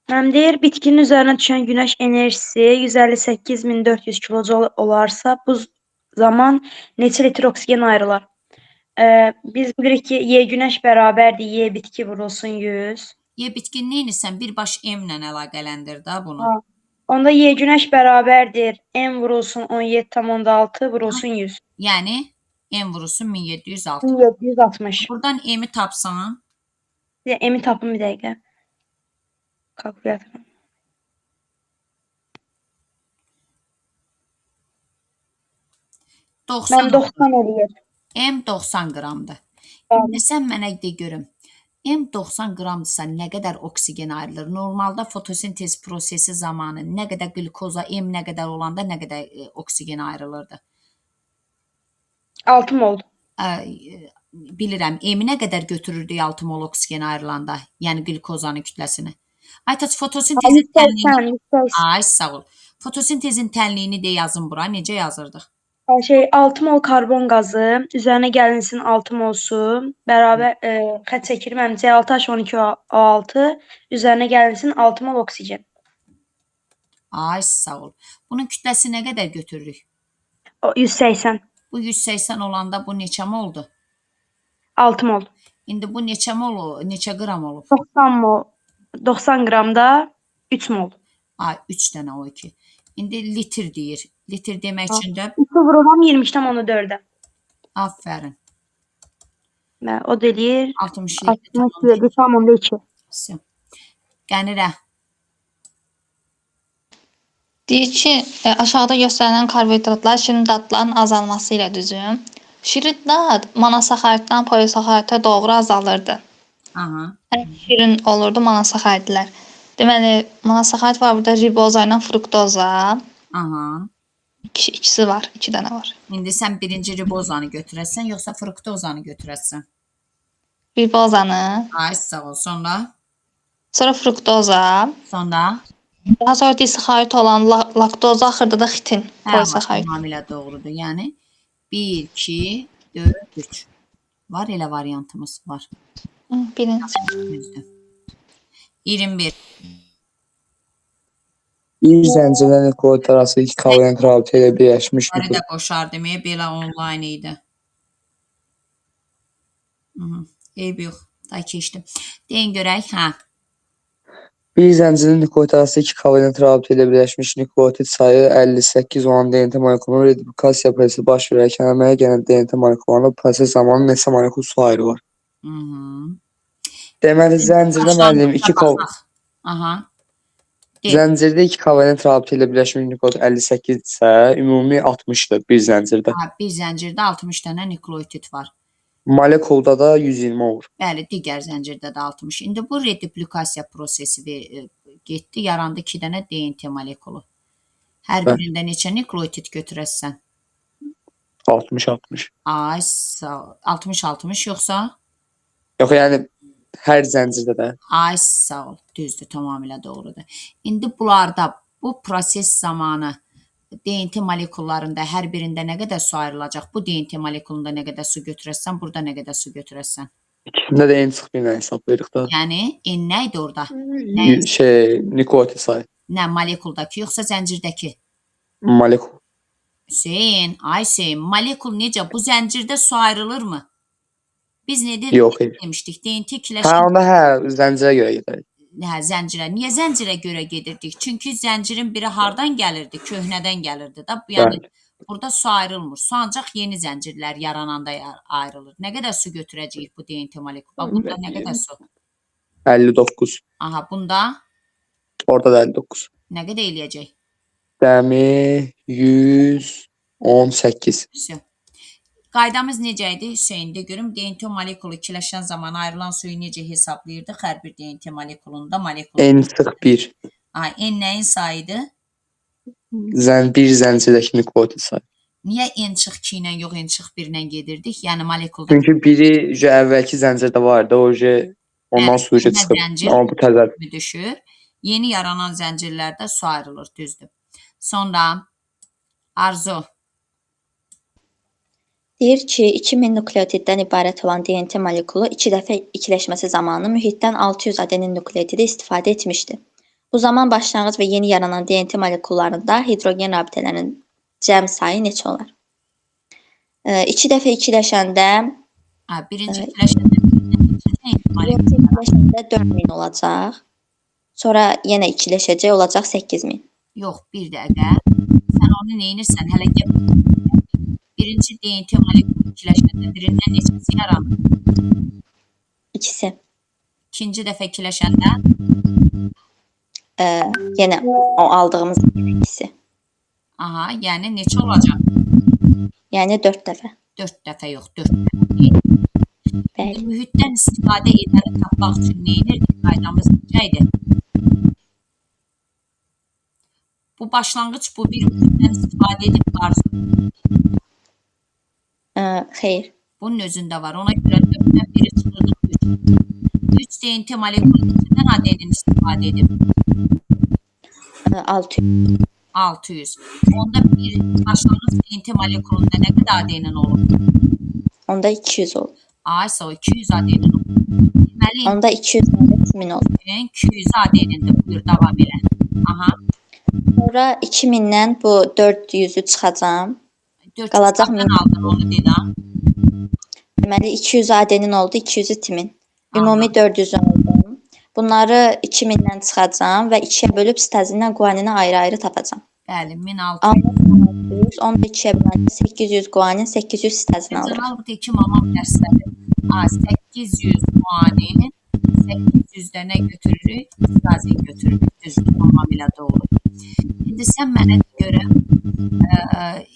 Speaker 2: Mənim deyir, bitkinin üzərinə düşən günəş enerjisi 158.400 kilojoul olarsa, bu zaman neçə litr oksigen ayrılar? Biz bilirik ki, Y günəş bərabərdir, Y bitki vurulsun 100.
Speaker 1: Y bitkinin neynisən? Birbaş M ilə əlaqələndir da bunu.
Speaker 2: Ha. Onda Y günəş bərabərdir, M vurulsun 17,6 vurulsun 100.
Speaker 1: Yəni, M vurulsun 1706.
Speaker 2: 1760.
Speaker 1: Buradan M'i tapsan.
Speaker 2: M'i tapın bir dəqiqə. Kalkulatorum. Mən 90 eləyir.
Speaker 1: M 90 qramdır. İndi sən mənə de görüm. M 90 qramdırsa nə qədər oksigen ayrılır? Normalda fotosintez prosesi zamanı nə qədər glikoza, M nə qədər olanda nə qədər oksigen ayrılırdı?
Speaker 2: 6 mol.
Speaker 1: bilirəm, M-i nə qədər götürürdük 6 mol oksigen ayrılanda, yəni qlikozanın kütləsini. Aytaç, fotosintezin tənliyini...
Speaker 2: 180.
Speaker 1: Ay, sağ ol. Fotosintezin tənliyini də yazın bura. Necə yazırdıq?
Speaker 2: 6 mol karbon qazı, üzərinə gəlinsin 6 mol su, bərabər xətt çəkirim, yəni C6H12O6, üzərinə gəlinsin 6 mol oksigen.
Speaker 1: Ay, sağ ol. Bunun kütləsi nə qədər götürürük?
Speaker 2: 180.
Speaker 1: Bu 180 olanda bu neçə moldur?
Speaker 2: 6 mol.
Speaker 1: İndi bu neçə mol, neçə qram olub?
Speaker 2: 90 mol. 90 qramda 3 mol.
Speaker 1: Ay, 3 dənə o iki. İndi litr deyir. Litr demək üçün də
Speaker 2: 2 vururam 22,4-ə.
Speaker 1: aferin.
Speaker 2: O da eləyir
Speaker 1: 67,2.
Speaker 2: 67,2.
Speaker 1: Qənirə.
Speaker 3: Deyir ki, aşağıda göstərilən karbohidratlar şirin dadların azalması ilə düzüm. Şirin dad monosaxariddən polisaxaridə doğru azalırdı.
Speaker 1: Aha.
Speaker 3: Şirin olurdu monosaxaridlər. Deməli, monosaxarid var burada riboza ilə fruktoza.
Speaker 1: Aha.
Speaker 3: İkisi var, 2 dənə var.
Speaker 1: İndi sən birinci ribozanı götürəsən, yoxsa fruktozanı götürəsən?
Speaker 3: Ribozanı,
Speaker 1: Ay, sağ ol. Sonra?
Speaker 3: sonra fruktoza,
Speaker 1: Sonra?
Speaker 3: daha sonra disaxarid olan laktoza, axırda da xitin, polisaxarid.
Speaker 1: Tamamilə doğrudur. Yəni 1, 2, 4, 3. Var elə variantımız var.
Speaker 3: Birinci.
Speaker 1: Düzdür. 21.
Speaker 4: Bir zəncirlə nukleot arası 2 kovalent rabitə ilə birləşmiş
Speaker 1: Bunları da
Speaker 4: nukleot.
Speaker 1: qoşar deməyə belə onlayn idi. Eyb yox. Da keçdim. Deyin görək. Hə.
Speaker 4: Bir zəncirin nukleot arası 2 kovalent rabitə ilə birləşmiş nukleotit sayı 58 olan DNT molekulunun reduplikasiya prosesi baş verərkən əmələ gələn DNT molekullarına proses zamanı neçə molekul su ayrılır? Deməli, zəncirdə müəllim 2
Speaker 1: Aha.
Speaker 4: Zəncirdə 2 kovalent rabitə ilə birləşmiş nukleot 58 isə ümumi 60-dır bir zəncirdə.
Speaker 1: Bir zəncirdə 60 dənə nukleotit var.
Speaker 4: Molekulda da 120 olur.
Speaker 1: Bəli, digər zəncirdə də 60. İndi bu reduplikasiya prosesi getdi, yarandı 2 dənə DNT molekulu. Hər birində neçə nukleotit götürəsən?
Speaker 4: 60-60.
Speaker 1: Ay, 60-60 yoxsa?
Speaker 4: Yox, yəni hər zəncirdə də.
Speaker 1: Ay, sağ ol. Düzdür, tamamilə doğrudur. İndi bunlarda bu proses zamanı DNT molekullarında hər birində nə qədər su ayrılacaq? Bu DNT molekulunda nə qədər su götürəsən, burada nə qədər su götürəsən?
Speaker 4: İkisində də eyni çıxbirlə hesablayırıq da.
Speaker 1: Yəni, nə idi orada?
Speaker 4: Nukleotit sayı.
Speaker 1: Nə, molekuldakı yoxsa zəncirdəki?
Speaker 4: Molekul.
Speaker 1: Hüseyin, ay Hüseyin, molekul necə? Bu zəncirdə su ayrılırmı? Biz nə demişdik? DNT kiləşən...
Speaker 4: Hə, onda hə, zəncirə görə gedərik.
Speaker 1: Hə, zəncirə. Niyə zəncirə görə gedirdik? Çünki zəncirin biri hardan gəlirdi? Köhnədən gəlirdi da. Yəni, burada su ayrılmır. Su ancaq yeni zəncirlər yarananda ayrılır. Nə qədər su götürəcəyik bu DNT molekula? Bunda nə qədər su?
Speaker 4: 59.
Speaker 1: Aha, bunda?
Speaker 4: Orada da 59.
Speaker 1: Nə qədər eləyəcək?
Speaker 4: Dəmi 118.
Speaker 1: Qaydamız necə idi? Hüseyin, de görüm, DNT molekulu ikiləşən zaman ayrılan suyu necə hesablayırdıq? Hər bir DNT molekulunda
Speaker 4: N-1.
Speaker 1: N nəyin sayıdır?
Speaker 4: Bir zəncirdəki nukleotit sayı.
Speaker 1: Niyə N-2 ilə yox N-1 ilə gedirdik? Yəni molekulda...
Speaker 4: Çünki biri əvvəlki zəncirdə vardı, o ondan su çıxıb. Amma bu təzər
Speaker 1: düşür. Yeni yaranan zəncirlərdə su ayrılır, düzdür. Sonra Arzu.
Speaker 5: Deyir ki, 2000 nukleotiddən ibarət olan DNT molekulu 2 dəfə ikiləşməsi zamanı mühitdən 600 adenin nukleotidi istifadə etmişdi. Bu zaman başlanğıc və yeni yaranan DNT molekullarında hidrogen rabitələrinin cəm sayı neçə olar? 2 dəfə ikiləşəndə
Speaker 1: birinci ikiləşəndə
Speaker 5: 4000 olacaq. Sonra yenə ikiləşəcək, olacaq 8000.
Speaker 1: Yox, bir dəqiqə. Sən onu neynirsən? Hələ gəl. Birinci DNT molekulu ikiləşəndə birindən neçəsi yaranır?
Speaker 5: İkisi.
Speaker 1: İkinci dəfə ikiləşəndə?
Speaker 5: Yenə o aldığımız ikisi.
Speaker 1: Aha, yəni neçə olacaq?
Speaker 5: Yəni 4 dəfə.
Speaker 1: 4 dəfə yox, 4 dəfə.
Speaker 5: Bəli.
Speaker 1: Mühitdən istifadə edəni tapmaq üçün neynirdik? Qaydamız necə idi? Bu başlanğıc, bu bir mühitdən istifadə edib Arzu.
Speaker 5: Xeyr.
Speaker 1: Bunun özündə var. Ona görə 4-dən 1-i çıxırdıq 3. 3 DNT molekulu içindən adenin istifadə edib
Speaker 5: 600.
Speaker 1: 600. Onda bir başlanğıc DNT molekulunda nə qədər adenin olur?
Speaker 5: Onda 200 olur.
Speaker 1: Ay sağ ol, 200 adenin olur. Deməli,
Speaker 5: Onda 200 2000 olur.
Speaker 1: 200 adenindir. Buyur, davam elə. Aha.
Speaker 5: Sonra 2000-dən bu 400-ü çıxacağam.
Speaker 1: 400
Speaker 5: Qalacaq
Speaker 1: qapdan aldın onu dedim.
Speaker 5: Deməli 200 adenin oldu, 200-ü timin. Ümumi 400 aldım. Bunları 2000-dən çıxacağam və 2-yə bölüb sitazinlə guanini ayrı-ayrı tapacağam.
Speaker 1: Bəli, 1600.
Speaker 5: 600, onu da 2-yə böləndə 800 guanin, 800 sitazin alırıq.
Speaker 1: Cənab, bu da 2 mamam dərsləri. 800 guanin, 800-də nə götürürük? Sitazin götürürük. Düzdür, tamamilə doğru. İndi sən mənə görə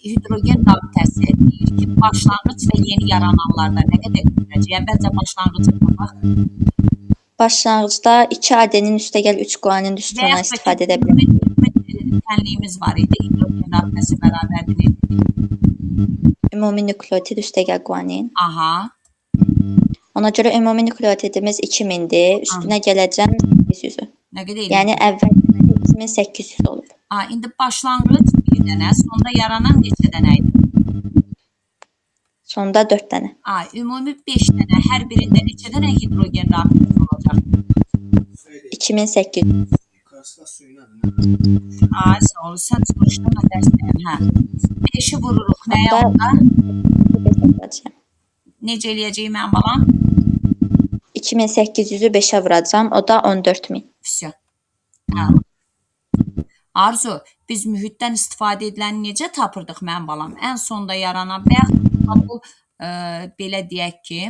Speaker 1: hidrogen dabitəsi deyir ki, başlanğıc və yeni yarananlarda nə qədər götürəcək? Əvvəlcə başlanğıcı tapaq.
Speaker 5: Başlanğıcda 2 adenin üstəgəl 3 guanin üstündən istifadə edə bilərik.
Speaker 1: Tənliyimiz var idi. Hidrogen dabitəsi bərabərdir.
Speaker 5: Ümumi nükleotid üstəgəl guanin.
Speaker 1: Aha.
Speaker 5: Ona görə ümumi nükleotidimiz 2000-dir. Üstünə gələcəm 800-ü.
Speaker 1: Nə qədər eləyir?
Speaker 5: Yəni əvvəl 2800 olub.
Speaker 1: İndi başlanğıc bir dənə, sonda yaranan neçə dənə idi?
Speaker 5: Sonda 4 dənə.
Speaker 1: Ümumi 5 dənə, hər birində neçə dənə hidrogen rabitəsi olacaq?
Speaker 5: 2800.
Speaker 1: Sağ ol, sən soruşdun, mən dərsdəyim. 5-i vururuq, nəyə onda? Necə eləyəcəyim mən balam?
Speaker 5: 2800-ü 5-ə vuracam, o da 14000.
Speaker 1: Vəsiyo. Arzu, biz mühitdən istifadə ediləni necə tapırdıq mən balam? Ən sonda yaranan və yaxud bu belə deyək ki,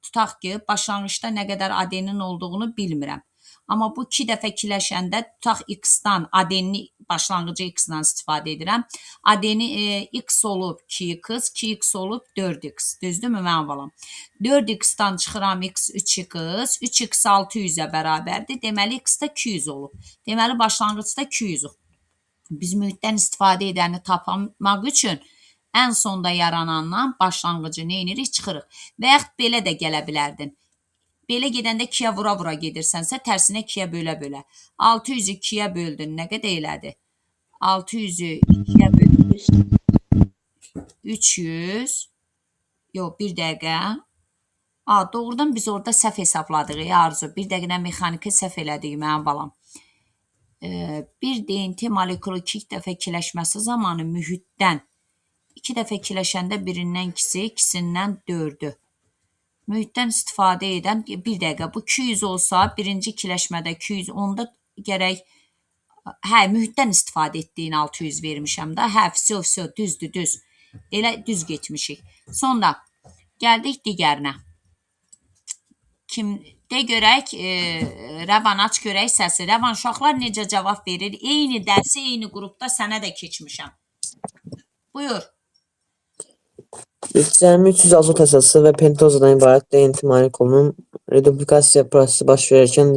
Speaker 1: tutaq ki, başlanğıcda nə qədər adenin olduğunu bilmirəm. Amma bu 2 dəfə kiləşəndə tutaq X-dan, adenini başlanğıcı X-dan istifadə edirəm. Adeni X olub 2X, 2X olub 4X. Düzdürmü mənim balam? 4X-dan çıxıram X 3X, 3X 600-ə bərabərdir. Deməli X-da 200 olub. Deməli başlanğıcda 200 olub. Biz mühitdən istifadə edəni tapmaq üçün ən sonda yaranandan başlanğıcı nə edirik? Çıxırıq. Və yaxud belə də gələ bilərdin. Belə gedəndə 2-yə vura-vura gedirsənsə, tərsinə 2-yə bölə-bölə. 600-ü 2-yə böldün, nə qədər elədi? 600-ü 2-yə böldün. 300. Yox, bir dəqiqə. Doğrudan biz orada səhv hesabladıq, Arzu. Bir dəqiqə mexaniki səhv elədik, mənim balam. Bir DNT molekulu 2 dəfə kiləşməsi zamanı mühitdən 2 dəfə kiləşəndə birindən 2-si, ikisindən 4-ü. Mühitdən istifadə edən, bir dəqiqə, bu 200 olsa, birinci kiləşmədə 200, onda gərək, mühitdən istifadə etdiyin 600 vermişəm də, vəsiyo, düzdür, düz. Elə düz getmişik. Sonra gəldik digərinə. De görək, Rəvan aç görək səsi. Rəvan, uşaqlar necə cavab verir? Eyni dərsi, eyni qrupda sənə də keçmişəm. Buyur.
Speaker 6: Cəmi 300 azot əsası və pentozadan ibarət DNT molekulunun reduplikasiya prosesi baş verərkən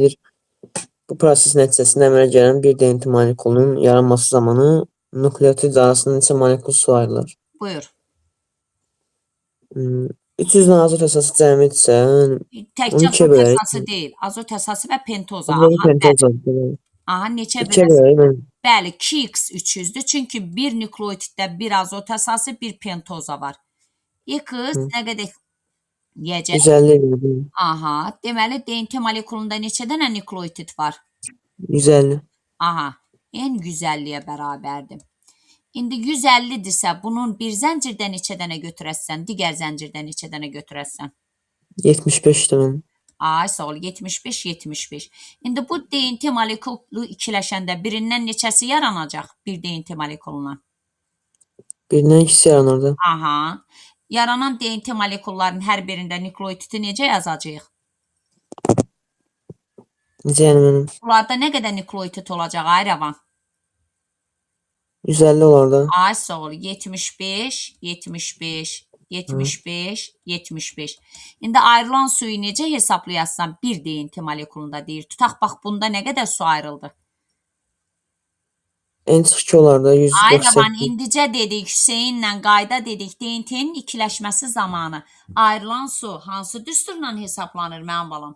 Speaker 6: bu proses nəticəsində əmələ gələn bir DNT molekulunun yaranması zamanı nukleotid arasında neçə molekul su ayrılır?
Speaker 1: Buyur.
Speaker 6: 300 azot əsası cəmidirsə,
Speaker 1: təkcə azot əsası deyil. Azot əsası və pentoza. Aha, neçə böləsən? Bəli, 2x 300-dür. Çünki bir nükleotiddə bir azot əsası, bir pentoza var. X nə qədər deyəcək?
Speaker 6: 150.
Speaker 1: Aha, deməli DNT molekulunda neçə dənə nükleotid var?
Speaker 6: 150.
Speaker 1: Aha, en 150-yə bərabərdir. İndi 150-dirsə, bunun bir zəncirdə neçə dənə götürəsən, digər zəncirdə neçə dənə götürəsən?
Speaker 6: 75 dənə.
Speaker 1: Sağ ol, 75. İndi bu DNT molekulu ikiləşəndə birindən neçəsi yaranacaq bir DNT molekuluna?
Speaker 6: Birindən ikisi yaranırdı.
Speaker 1: Aha. Yaranan DNT molekulların hər birində nükleotidi necə yazacağıq?
Speaker 6: Necə yəni mənim?
Speaker 1: Bunlarda nə qədər nükleotid olacaq, ay Rəvan?
Speaker 6: 150 olardı.
Speaker 1: Sağ ol, 75. İndi ayrılan suyu necə hesablayarsan bir DNT molekulunda deyir. Tutaq, bax, bunda nə qədər su ayrıldı?
Speaker 6: En sıx 2 olardı.
Speaker 1: Ay
Speaker 6: 148.
Speaker 1: Rəvan, indicə dedik, Hüseynlə qayda dedik, DNT-nin ikiləşməsi zamanı ayrılan su hansı düsturla hesablanır mənim balam?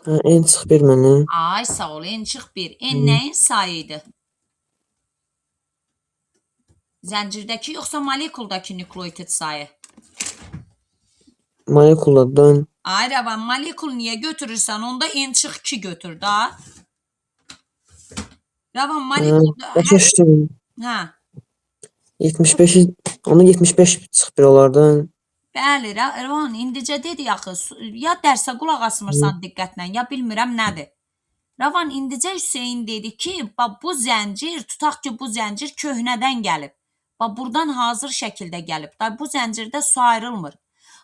Speaker 6: Ha, en sıx 1 mənim.
Speaker 1: Ay sağ ol, en çıx 1. En nəyin sayıydı? Zəncirdəki yoxsa molekuldakı nükleotit sayı?
Speaker 6: Molekullardan.
Speaker 1: Ay Rəvan, molekul niyə götürürsən? Onda en çıx 2 götür da. Rəvan, molekulda...
Speaker 6: Başa düşdüm.
Speaker 1: Hə,
Speaker 6: 75 onda 75 sıx 1 olardı.
Speaker 1: bəli, Rəvan, indicə dedik axı, ya dərsə qulaq asmırsan diqqətlə, ya bilmirəm nədir. Rəvan, indicə Hüseyin dedi ki, bu zəncir, tutaq ki, bu zəncir köhnədən gəlib. Buradan hazır şəkildə gəlib. Bu zəncirdə su ayrılmır.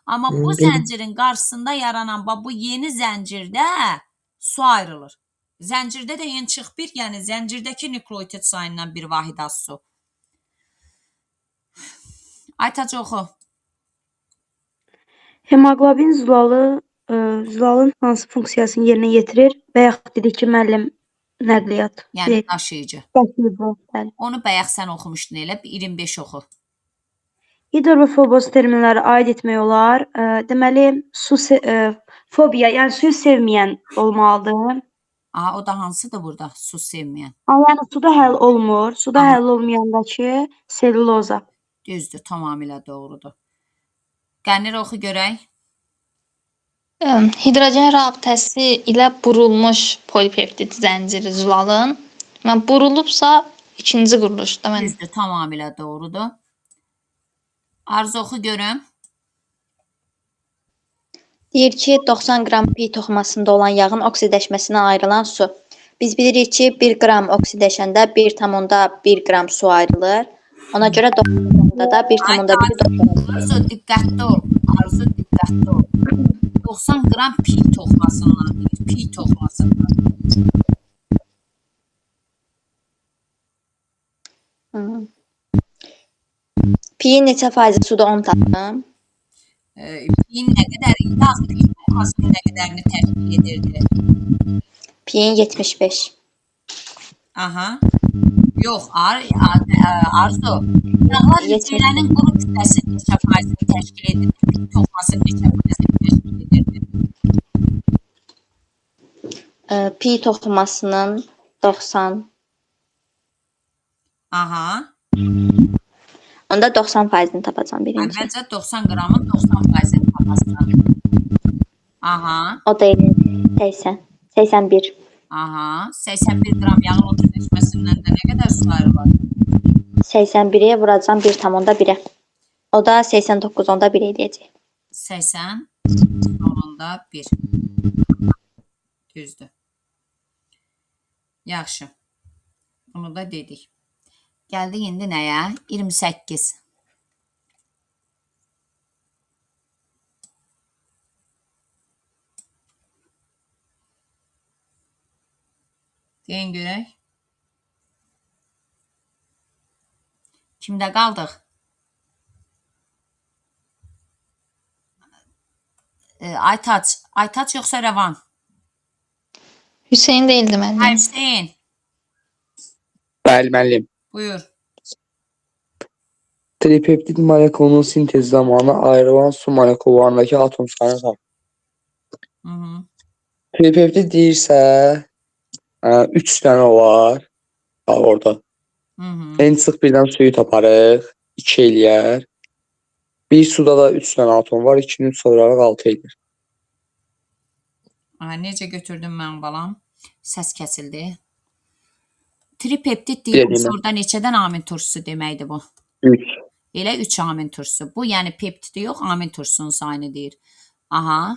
Speaker 1: Amma bu zəncirin qarşısında yaranan bu yeni zəncirdə su ayrılır. Zəncirdə də en çıx 1, yəni zəncirdəki nükleotit sayından bir vahid az su. Aytac oxu.
Speaker 2: Hemoqlobin zulalın hansı funksiyasını yerinə yetirir? Bayaq dedik ki, müəllim nəqliyyat.
Speaker 1: Yəni daşıyıcı.
Speaker 2: Bəli.
Speaker 1: Onu bayaq sən oxumuşdun elə, 25 oxu.
Speaker 2: Hidro və foboz terminləri aid etmək olar. Deməli, fobiya, yəni suyu sevməyən olmalıdır.
Speaker 1: Aha, o da hansıdır burada? Su sevməyən.
Speaker 2: Yəni suda həll olmur. Suda həll olmayandakı selüloza.
Speaker 1: Düzdür, tamamilə doğrudur. Qənir oxu görək.
Speaker 3: Hidrogen rabitəsi ilə burulmuş polipeptid zənciri zulalın. Burulubsa ikinci quruluşda mən.
Speaker 1: Düzdür, tamamilə doğrudur. Arzu oxu görüm.
Speaker 5: Deyir ki, 90 qram pi toxumasında olan yağın oksidaşməsinə ayrılan su. Biz bilirik ki, 1 qram oksidaşəndə 1,1 qram su ayrılır. Ona görə 90 qramda da 1,1 toxuması.
Speaker 1: Arzu diqqətli ol. Arzu diqqətli ol. 90 qram pi toxumasından deyir. Pi toxumasından.
Speaker 5: Piyin neçə faizi suda 10 tapdım?
Speaker 1: Piyin nə qədər idi? Pi toxumasının nə qədərini təşkil edirdi?
Speaker 5: Piyin 75.
Speaker 1: Aha. Yox, Arzu. Yağlar hüceyrənin quru kütləsinin neçə faizini təşkil edirdi? Pi toxumasının neçə faizini təşkil edirdi?
Speaker 5: Pi toxumasının 90.
Speaker 1: Aha.
Speaker 5: Onda 90 faizini tapacağım birinci.
Speaker 1: Əvvəlcə 90 qramın 90 faizini tapasan. Aha.
Speaker 5: O da 80. 81.
Speaker 1: Aha. 81 qram yağın oksidaşməsindən də nə qədər su ayrılır?
Speaker 5: 81'e vuracağım 1,1'e. O da 89,1 eləyəcək.
Speaker 1: 80,1. Düzdür. Yaxşı. Bunu da dedik. Gəldik indi nəyə? 28. Deyin görək. Kimdə qaldıq? Aytaç yoxsa Rəvan?
Speaker 3: Hüseyn değildi mənim.
Speaker 1: Hayır, Hüseyin.
Speaker 4: Bəli, müəllim.
Speaker 1: Buyur.
Speaker 4: Tripeptid molekulunun sintezi zamanı ayrılan su molekullarındakı atom sayını tapın. Tripeptid deyirsə 3 dənə olar. Orada. En sıx birdən suyu taparıq. 2 eləyər. Bir suda da 3 dənə atom var. 2-ni 3 soraraq 6 eləyir.
Speaker 1: Necə götürdüm mən balam? Səs kəsildi. Tripeptid deyilmiş. Orada neçədən amin turşusu deməkdir bu?
Speaker 4: 3.
Speaker 1: Elə 3 amin turşusu. Bu yəni peptidi yox, amin turşusunun sayını deyir. Aha.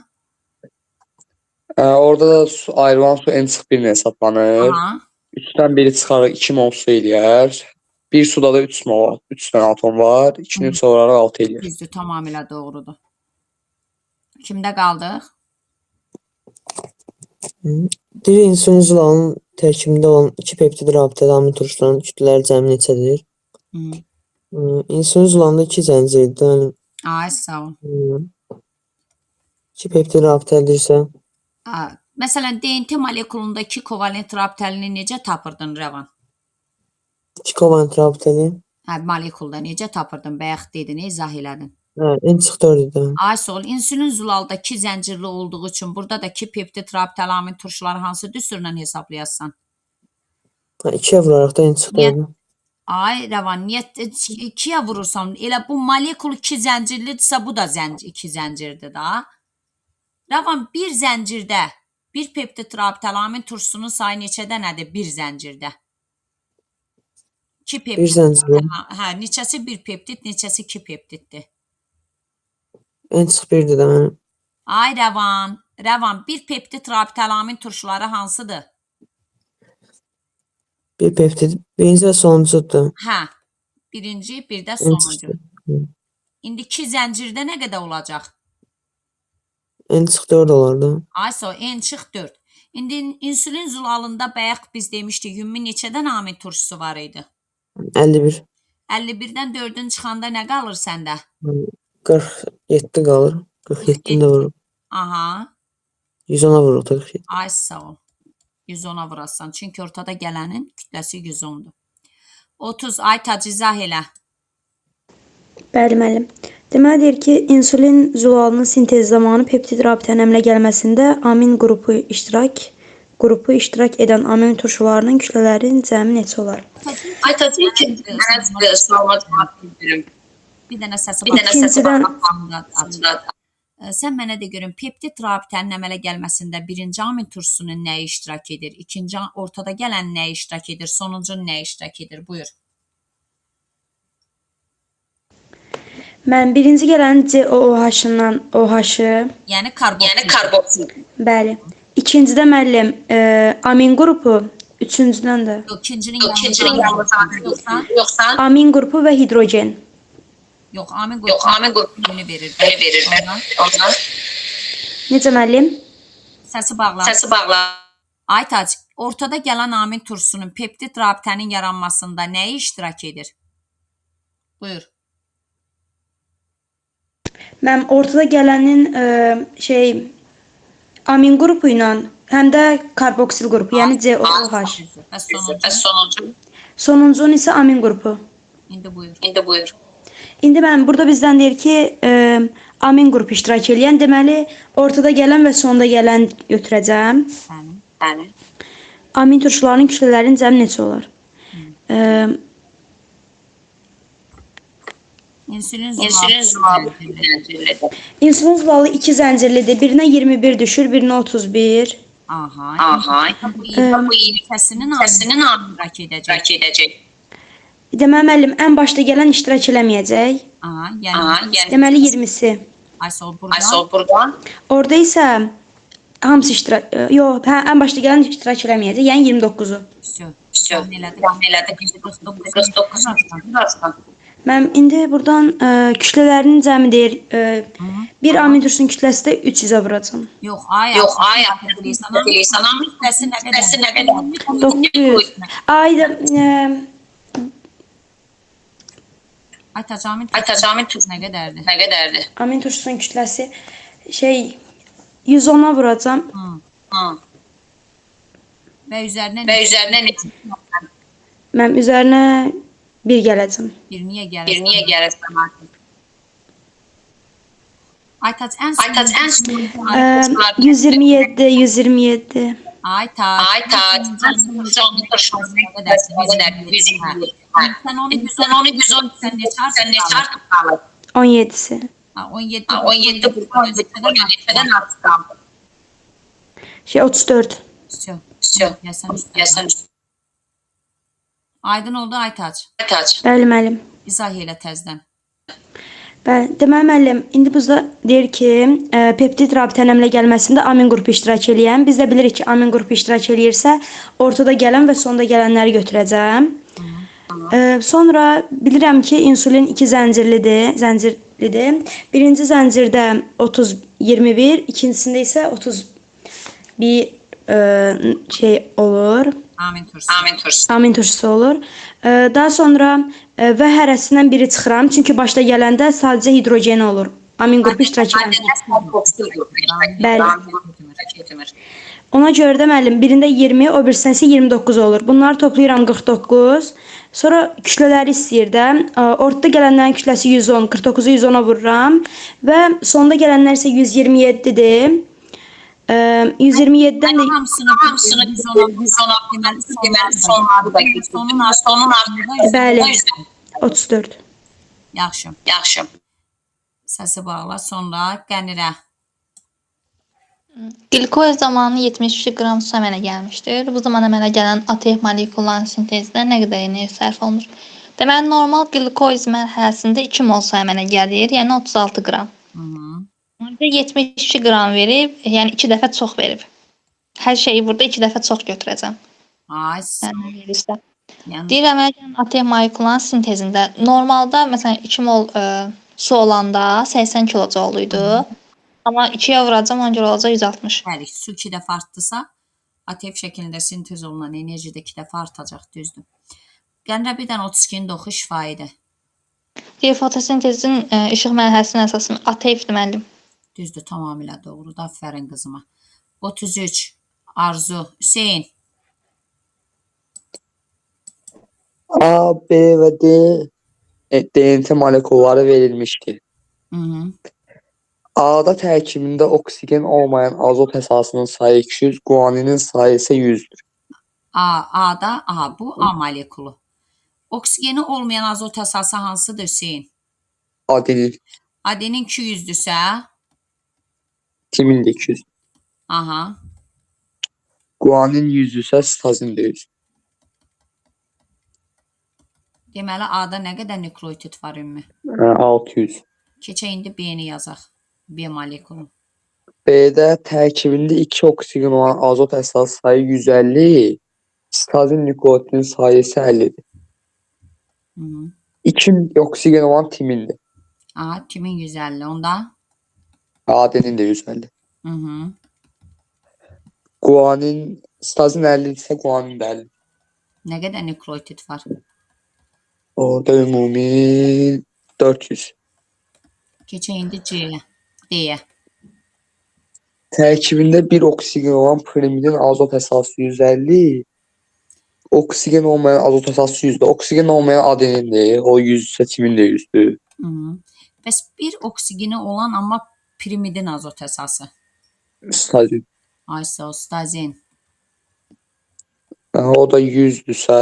Speaker 4: Orada da ayrılan su en sıx birinə hesablanır.
Speaker 1: Aha.
Speaker 4: 3-dən biri çıxaraq 2 mol su eləyər. Bir suda da 3 dənə atom var. 2-ni 3 soraraq 6 eləyir.
Speaker 1: Düzdür, tamamilə doğrudur. Kimdə qaldıq?
Speaker 6: Deyir insulin zulalın tərkibində olan 2 peptid rabitəli amin turşularının kütlələri cəmi neçədir? İnsulin zulalında 2 zəncirdir.
Speaker 1: Ay, sağ ol.
Speaker 6: 2 peptid rabitəlidirsə?
Speaker 1: Məsələn, DNT molekulunda 2 kovalent rabitəlini necə tapırdın Rəvan?
Speaker 6: 2 kovalent rabitəli.
Speaker 1: Hə, molekulda necə tapırdın? Bayaq dedin, izah elədin.
Speaker 6: Hə, N-4 idi.
Speaker 1: Ay sol, insülin zulalda 2 zəncirli olduğu üçün burada da 2 peptid rabitəli amin turşuları hansı düsturla hesablayasın?
Speaker 6: Hə, 2-yə vuraraq da N-4.
Speaker 1: Ay Rəvan, niyə 2-yə vurursan? Elə bu molekul 2 zəncirlidirsə, bu da 2 zəncirdir da. Rəvan, bir zəncirdə bir peptid rabitəli amin turşusunun sayı neçədə nədir? Bir zəncirdə. 2 peptid.
Speaker 6: Bir zəncirdə.
Speaker 1: Hə, neçəsi bir peptid, neçəsi 2 peptiddir.
Speaker 6: N-1-dir də mənim.
Speaker 1: Ay Rəvan, bir peptid rabitəli amin turşuları hansıdır?
Speaker 6: Bir peptid. Birinci və sonuncudur.
Speaker 1: Hə, birinci, bir də sonuncu.
Speaker 6: N-4.
Speaker 1: İndi 2 zəncirdə nə qədər olacaq?
Speaker 6: N-4 olardı.
Speaker 1: Ay sol, N-4. İndi insülin zulalında bayaq biz demişdik, ümumi neçədən amin turşusu var idi?
Speaker 6: 51.
Speaker 1: 51-dən 4-ün çıxanda nə qalır səndə?
Speaker 6: 47 qalır. 47-ni də vurur.
Speaker 1: Aha,
Speaker 6: 110-a vurur 47.
Speaker 1: ay sağ ol. 110-a vurasan, çünki ortada gələnin kütləsi 110-dur. 30, Aytac izah elə.
Speaker 2: Bəli, müəllim. Deməlidir ki, insulin zulalının sintezi zamanı peptid rabitənin əmələ gəlməsində amin qrupu iştirak edən amin turşularının kütlələrinin cəmi neçə olar?
Speaker 7: Aytac, mənə sualıma cavab bildirim.
Speaker 1: Bir dənə səsi
Speaker 7: Bir dənə səsi var.
Speaker 1: Sən mənə də görün, peptid rabitənin əmələ gəlməsində birinci amin turşusunun nəyi iştirak edir? İkinci, ortada gələn nəyi iştirak edir? Sonuncunun nəyi iştirak edir? Buyur.
Speaker 2: Mən birinci gələn COOH-ından OH-ı,
Speaker 1: Yəni karboksil.
Speaker 7: Karboksil.
Speaker 2: bəli. İkincidə müəllim amin qrupu, üçüncüdən də
Speaker 1: Yox, ikincinin
Speaker 7: İkincinin
Speaker 1: yanında.
Speaker 7: yanında yoxsa
Speaker 2: amin qrupu və hidrogen.
Speaker 1: Yox, amin
Speaker 7: amin
Speaker 1: qrupunu verir.
Speaker 7: verir. Ondan
Speaker 2: Necə müəllim?
Speaker 1: Səsi bağla.
Speaker 7: səsi bağla.
Speaker 1: Aytac, ortada gələn amin turşusunun peptid rabitənin yaranmasında nəyi iştirak edir? Buyur.
Speaker 2: Mən ortada gələnin amin qrupu ilə həm də karboksil qrupu, yəni COOH.
Speaker 1: Bəs sonuncu.
Speaker 7: Bəs sonuncu.
Speaker 2: Sonuncunun isə amin qrupu.
Speaker 1: İndi buyur.
Speaker 7: İndi buyur.
Speaker 2: İndi mən burada bizdən deyir ki, amin qrupu iştirak edən, deməli ortada gələn və sonda gələn götürəcəm.
Speaker 1: Bəli.
Speaker 7: Yəni
Speaker 2: Amin turşularının kütlələrinin cəmi neçə olar?
Speaker 1: İnsülin
Speaker 7: insülin
Speaker 1: zumalı.
Speaker 7: zülallı.
Speaker 2: İnsülin zulalı 2 zəncirlidir. Birinə 21 düşür, birinə 31.
Speaker 1: Aha.
Speaker 7: Aha.
Speaker 1: Bu
Speaker 7: Bu
Speaker 1: səsinin
Speaker 7: səsinin
Speaker 1: iştirak edəcək.
Speaker 7: idrak edəcək.
Speaker 2: Deməli müəllim ən başda gələn iştirak eləməyəcək.
Speaker 1: Aha,
Speaker 7: Aha,
Speaker 1: yəni
Speaker 7: yəni
Speaker 2: Deməli 20-si.
Speaker 1: ay sol
Speaker 7: ay
Speaker 1: buradan.
Speaker 7: sol buradan
Speaker 2: Orada isə hamısı iştirak yox, ən başda gələn iştirak eləməyəcək. Yəni 29-u.
Speaker 7: Təmin elədik. 49 arasında.
Speaker 2: Mən indi buradan kütlələrinin cəmi deyir. Bir amin turşusunun kütləsi də 300-ə vuracam.
Speaker 1: Yox, ay.
Speaker 7: Yox, ay.
Speaker 1: Deyirsən, amma kütləsi nə qədər?
Speaker 7: Kütləsi nə qədər?
Speaker 2: 900. Ayda
Speaker 1: Aytac, amin
Speaker 7: Aytac, amin
Speaker 1: nə qədərdir?
Speaker 7: nə qədərdir?
Speaker 2: amin turşusunun kütləsi 110-a vuracam.
Speaker 7: Hı.
Speaker 1: Və üzərinə
Speaker 7: Və üzərinə neçə
Speaker 2: Mən üzərinə 1 gələcəm.
Speaker 1: bir niyə
Speaker 7: bir
Speaker 1: gəlir?
Speaker 7: niyə gəlirsən artıq?
Speaker 1: Aytac, ən
Speaker 7: Aytac, ən son
Speaker 2: 127, 127.
Speaker 1: Aytac.
Speaker 7: Aytac, ən sonuncu amin turşusunun kütləsi nə qədərdir?
Speaker 1: Sən onu
Speaker 7: Sən onu 110
Speaker 1: sən neçə
Speaker 7: artıq qalır?
Speaker 2: 17-si.
Speaker 1: 17
Speaker 7: 17 neçədən artıq qalır?
Speaker 2: 34.
Speaker 7: Yasan
Speaker 1: Aydın oldu Aytac.
Speaker 7: Aytac.
Speaker 2: Bəli müəllim.
Speaker 1: İzah elə təzdən.
Speaker 2: Bəli, deməli müəllim, indi burada deyir ki, peptid rabitənin əmələ gəlməsində amin qrupu iştirak eləyən. Biz də bilirik ki, amin qrupu iştirak eləyirsə, ortada gələn və sonda gələnləri götürəcəm. Sonra bilirəm ki, insulin 2 zəncirlidir. Birinci zəncirdə 21, ikincisində isə 31 olur.
Speaker 1: Amin turşusu.
Speaker 7: Amin turşusu.
Speaker 2: Amin turşusu olur. Daha sonra və hərəsindən biri çıxıram. Çünki başda gələndə sadəcə hidrogen olur. Amin qrupu iştirak edən.
Speaker 7: Karboksil qrupu iştirak
Speaker 2: Bəli.
Speaker 7: edir.
Speaker 2: Ona görə də müəllim birində 20, o birisində isə 29 olur. Bunları toplayıram 49. Sonra kütlələri istəyir də. Ortada gələnlərin kütləsi 110, 49-u 110-a vururam və sonda gələnlər isə 127-dir. 127-dən də
Speaker 1: Hamısını 110'a deməli sonları da sonun ardında
Speaker 2: bəli 34.
Speaker 1: yaxşı.
Speaker 7: Yaxşı.
Speaker 1: Səsi bağla, sonra qənirə.
Speaker 3: Glikoz zamanı 72 qram su əmələ gəlmişdir. Bu zaman əmələ gələn ATF molekullarının sintezinə nə qədər enerji sərf olunur? Deməli, normal glikoz mərhələsində 2 mol su əmələ gəlir, yəni 36 qram. Burada 72 qram verib, yəni 2 dəfə çox verib. Hər şeyi burada 2 dəfə çox götürəcəm.
Speaker 1: Ay,
Speaker 3: Yəni verirsə.
Speaker 1: yəni
Speaker 3: Deyir əmələ gələn ATF molekullarının sintezində normalda məsələn 2 mol su olanda 80 kilojoule idi. Amma 2-yə vuracam, ona görə olacaq 160.
Speaker 1: bəli, su 2 dəfə artdısa, ATF şəklində sintez olunan enerji də 2 dəfə artacaq, düzdür. Qənirə birdən 32-nin doxu şifaidir.
Speaker 3: Deyir fotosintezin işıq mərhələsinin əsasını ATF-dir müəllim.
Speaker 1: Düzdür, tamamilə doğrudur. Aferin qızıma. 33. Arzu. Hüseyin.
Speaker 4: A, B və D DNT molekulları verilmişdir. A'da tərkibində oksigen olmayan azot əsasının sayı 200, guaninin sayı isə 100-dür.
Speaker 1: A'da, bu A molekulu. Oksigeni olmayan azot əsası hansıdır Hüseyin?
Speaker 4: Adenin,
Speaker 1: Adenin 200-dürsə,
Speaker 4: timin də 200.
Speaker 1: aha,
Speaker 4: Guanin 100-dürsə, stazin də 100.
Speaker 1: deməli A'da nə qədər nukleotit var ümumi?
Speaker 4: 600.
Speaker 1: Keçək indi B-ni yazaq. B molekulu.
Speaker 4: B'də tərkibində 2 oksigen olan azot əsası sayı 150, stazin nükleotinin sayı isə 50-dir. 2 oksigen olan timindir.
Speaker 1: Aha, kimin 150? Onda?
Speaker 4: Adenin də 150.
Speaker 1: Hı.
Speaker 4: Guanin, stazin 50 isə guanin də 50.
Speaker 1: Nə qədər nukleotit var?
Speaker 4: Orada ümumi 400.
Speaker 1: Keçək indi C-yə, D-yə.
Speaker 4: Tərkibində 1 oksigen olan pirimidin azot əsası 150, oksigen olmayan azot əsası 100-dür. Oksigen olmayan adenindir, o 100 isə timin də 100-dür.
Speaker 1: Bəs bir oksigeni olan amma pirimidin azot əsası.
Speaker 4: Stazin.
Speaker 1: Ay sağ ol, stazin.
Speaker 4: O da 100-dürsə,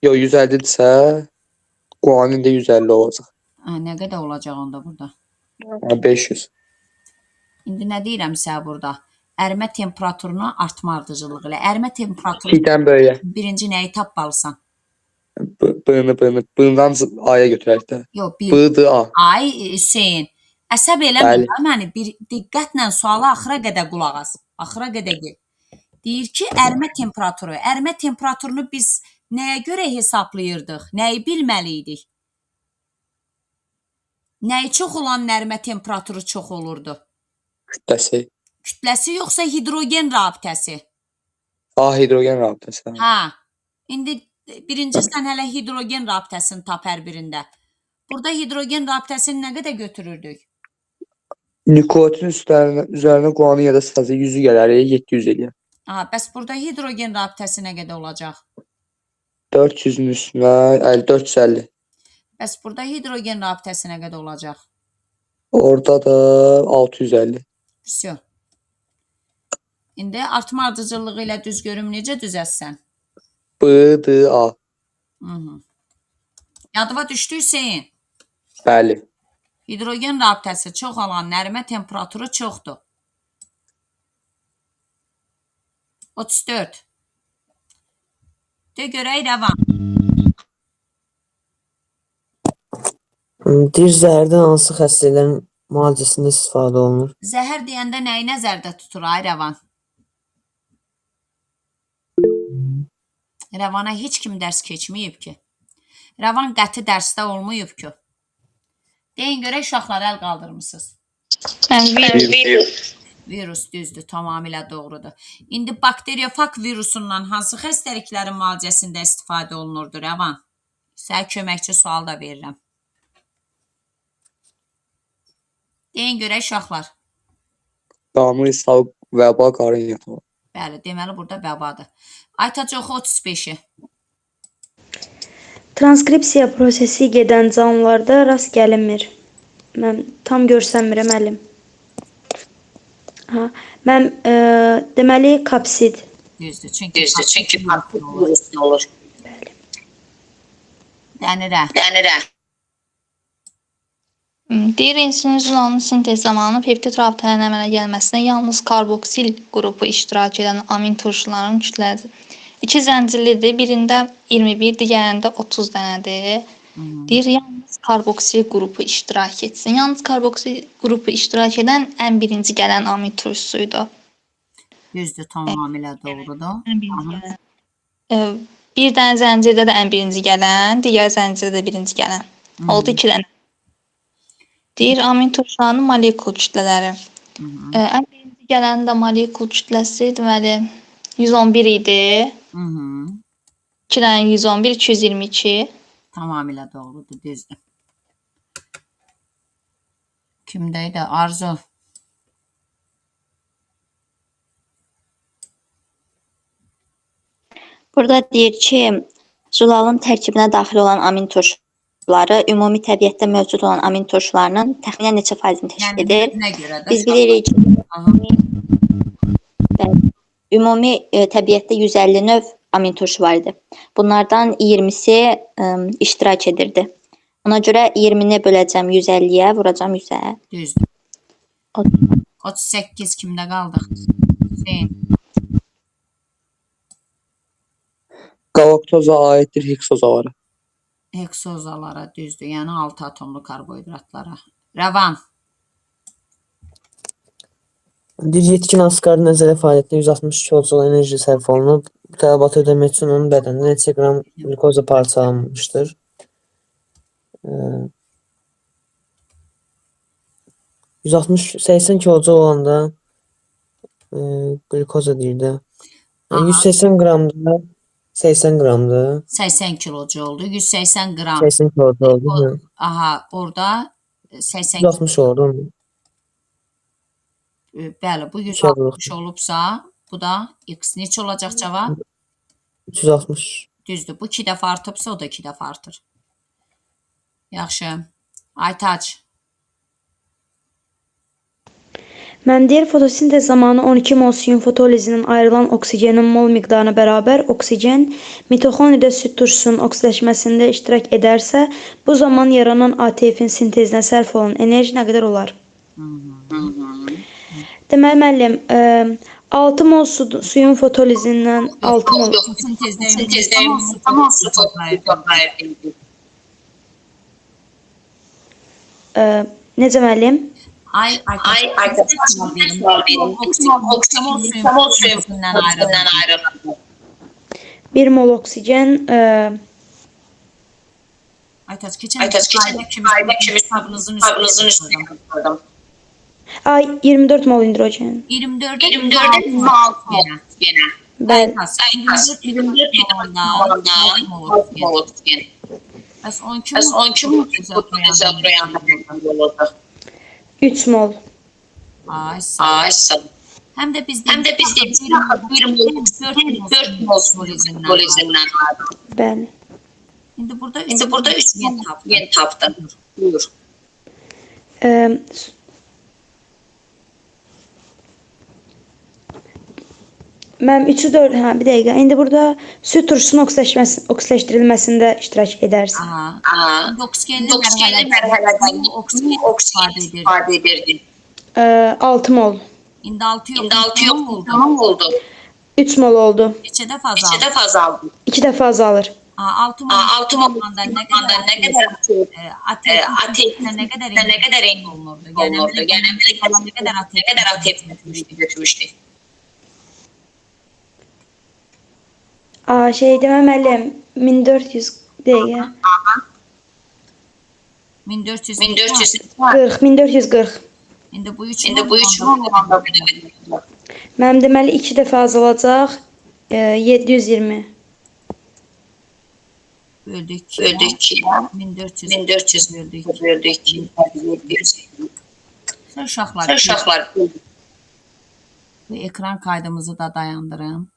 Speaker 4: yox 150-dirsə, guanin də 150 olacaq.
Speaker 1: Nə qədər olacaq onda burada?
Speaker 4: 500.
Speaker 1: İndi nə deyirəm sizə burada? Ərimə temperaturunu artma ardıcılığı ilə. Ərimə temperaturu
Speaker 4: 2-dən böyüyə.
Speaker 1: birinci nəyi tapmalısan?
Speaker 4: Bundan A'ya götürək də.
Speaker 1: Yox, bir.
Speaker 4: B-dır A.
Speaker 1: Ay Hüseyin, əsəb eləmə
Speaker 4: Bəli.
Speaker 1: da məni. Bir diqqətlə suala axıra qədər qulaq as. Axıra qədər gel. Deyir ki, ərimə temperaturu. Ərimə temperaturunu biz nəyə görə hesablayırdıq? Nəyi bilməli idik? Nəyi çox olan ərimə temperaturu çox olurdu?
Speaker 4: Kütləsi.
Speaker 1: Kütləsi yoxsa hidrogen rabitəsi?
Speaker 4: A hidrogen rabitəsi.
Speaker 1: Hə. İndi birinci sən hələ hidrogen rabitəsini tap hər birində. Burada hidrogen rabitəsini nə qədər götürürdük?
Speaker 4: Nikotin üzərinə guanın ya da stazin 100-ü gələrik, 700 eləyər.
Speaker 1: Bəs burada hidrogen rabitəsi nə qədər olacaq?
Speaker 4: 400-ün üstünə 450.
Speaker 1: Bəs burada hidrogen rabitəsi nə qədər olacaq?
Speaker 4: Orada da 650.
Speaker 1: Всё. İndi artma ardıcılığı ilə düz görüm necə düzəsən?
Speaker 4: B-dır A.
Speaker 1: Yadıma düşdü Hüseyin.
Speaker 4: Bəli.
Speaker 1: Hidrogen rabitəsi çox olan ərimə temperaturu çoxdur. 34. De görək rəvan.
Speaker 6: Deyir zəhərdən hansı xəstələrin müalicəsində istifadə olunur?
Speaker 1: Zəhər deyəndə nəyi nəzərdə tutur ay rəvan? Rəvana heç kim dərs keçməyib ki. Rəvan qəti dərsdə olmayıb ki. Deyin görək uşaqlar əl qaldırmısınız. Virus düzdür, tamamilə doğrudur. İndi bakteriofag virusundan hansı xəstəliklərin müalicəsində istifadə olunurdu rəvan? Sənə köməkçi sual da verirəm. Deyin görək uşaqlar.
Speaker 4: Damır, ishal, vəba, qarın yatağı.
Speaker 1: Bəli, deməli burada bəbadır. Aytac oxu 35-i.
Speaker 2: Transkripsiya prosesi gedən canlılarda rast gəlinmir. Mən tam görsənmirəm əlim. Ha, mən deməli kapsid.
Speaker 1: Düzdür. Çünki kapsid
Speaker 7: olur.
Speaker 1: Dənirə.
Speaker 3: Deyir, insulin zulalının sintez zamanı peptid rabitənin əmələ gəlməsinə yalnız karboksil qrupu iştirak edən amin turşularının kütləsi 2 zəncirlidir. Birində 21, digərində 30 dənədir. Deyir, yalnız karboksil qrupu iştirak etsin. Yalnız karboksil qrupu iştirak edən ən birinci gələn amin turşusuydu.
Speaker 1: Düzdür, tamamilə doğrudur.
Speaker 3: Ən birinci gələn. Bir dənə zəncirdə də ən birinci gələn, digər zəncirdə də birinci gələn. Oldu 2 dənə. Deyir, amin turşularının molekul kütlələri. Ən birinci gələn də molekul kütləsi deməli 111 idi. 2 dənə 111, 222.
Speaker 1: Tamamilə doğrudur, düzdür. Kimdəydi? Arzu.
Speaker 5: Burada deyir ki, zulalın tərkibinə daxil olan amin turşuları ümumi təbiətdə mövcud olan amin turşularının təxminən neçə faizini təşkil edir?
Speaker 1: Nə görə də?
Speaker 5: Biz bilirik ki, ümumi təbiətdə 150 növ amin turşu var idi. Bunlardan 20'si iştirak edirdi. Ona görə 20'ni böləcəm 150'yə, vuracam 100'ə.
Speaker 1: Düzdür. 38 kimdə qaldıq? Hüseyin.
Speaker 4: Galaktoza aiddir heksozalara.
Speaker 1: Heksozalara düzdür. Yəni 6 atomlu karbohidratlara. Rəvan.
Speaker 6: Deyir, yetkin asqarın nəzərə fəaliyyətində 160 kilojul enerji sərf olunub. Bu tələbatı ödəmək üçün onun bədənində neçə qram glukoza parçalanmışdır? 160-80 kilojul olanda glukoza deyir də. 180 qramda 80 qramdır.
Speaker 1: 80 kilocu oldu. 180 qram.
Speaker 6: 80 kilojul oldu.
Speaker 1: Aha, orada 80
Speaker 6: 160 oldu.
Speaker 1: Bəli, bu 160 olubsa, bu da x neçə olacaq cavab?
Speaker 6: 360.
Speaker 1: Düzdür. Bu 2 dəfə artıbsa, o da 2 dəfə artır. Yaxşı. Aytac.
Speaker 2: Mən deyir, fotosintez zamanı 12 mol suyun fotolizinin ayrılan oksigenin mol miqdarına bərabər oksigen mitoxondriyada süd turşusunun oksidaşmasında iştirak edərsə, bu zaman yaranan ATF-in sintezinə sərf olan enerji nə qədər olar? Deməli, müəllim, 6 mol suyun fotolizindən 6 mol...
Speaker 1: Sintezdə tamam su toplayır.
Speaker 2: Necə müəllim?
Speaker 1: Ay, oksigen suyun ayrılır.
Speaker 2: 1 mol oksigen...
Speaker 1: Aytaç, keçən ayda kimi hesabınızın üstüne koydum.
Speaker 2: Ay, 24 mol hidrojen.
Speaker 1: 24'e 26 gene.
Speaker 2: Bəli.
Speaker 1: 24 mol oksigen. Bəs 12 mol olurdu.
Speaker 2: 3 mol.
Speaker 1: Ay, sağ. Hem de biz dedik 1 mol 4 mol polizindən var.
Speaker 2: Bəli.
Speaker 1: İndi burada 3 mol tapdı. Buyur.
Speaker 2: Mən 3'ü 4, bir dəqiqə. İndi burada süd turşusunun oksidaşdirilməsində iştirak edərsən.
Speaker 1: İndi oksigenli mərhələdə oksigen istifadə edirdi.
Speaker 2: 6 mol.
Speaker 1: İndi 6 yox, tamam oldu.
Speaker 2: 3 mol oldu.
Speaker 1: Neçə dəfə azaldı?
Speaker 2: 2 dəfə azalır.
Speaker 1: 6 mol nə qədər ATF-nə nə qədər eng olunurdu? Yəni nə qədər ATF götürmüşdü?
Speaker 2: Demə müəllim, 1400 dəqiqə. 1440.
Speaker 1: İndi bu 3 olanda
Speaker 2: Mənim deməli 2 dəfə azalacaq, 720.
Speaker 1: Böldük 1400 böldük 700. Sən uşaqlar. Bu ekran kaydımızı da dayandırım.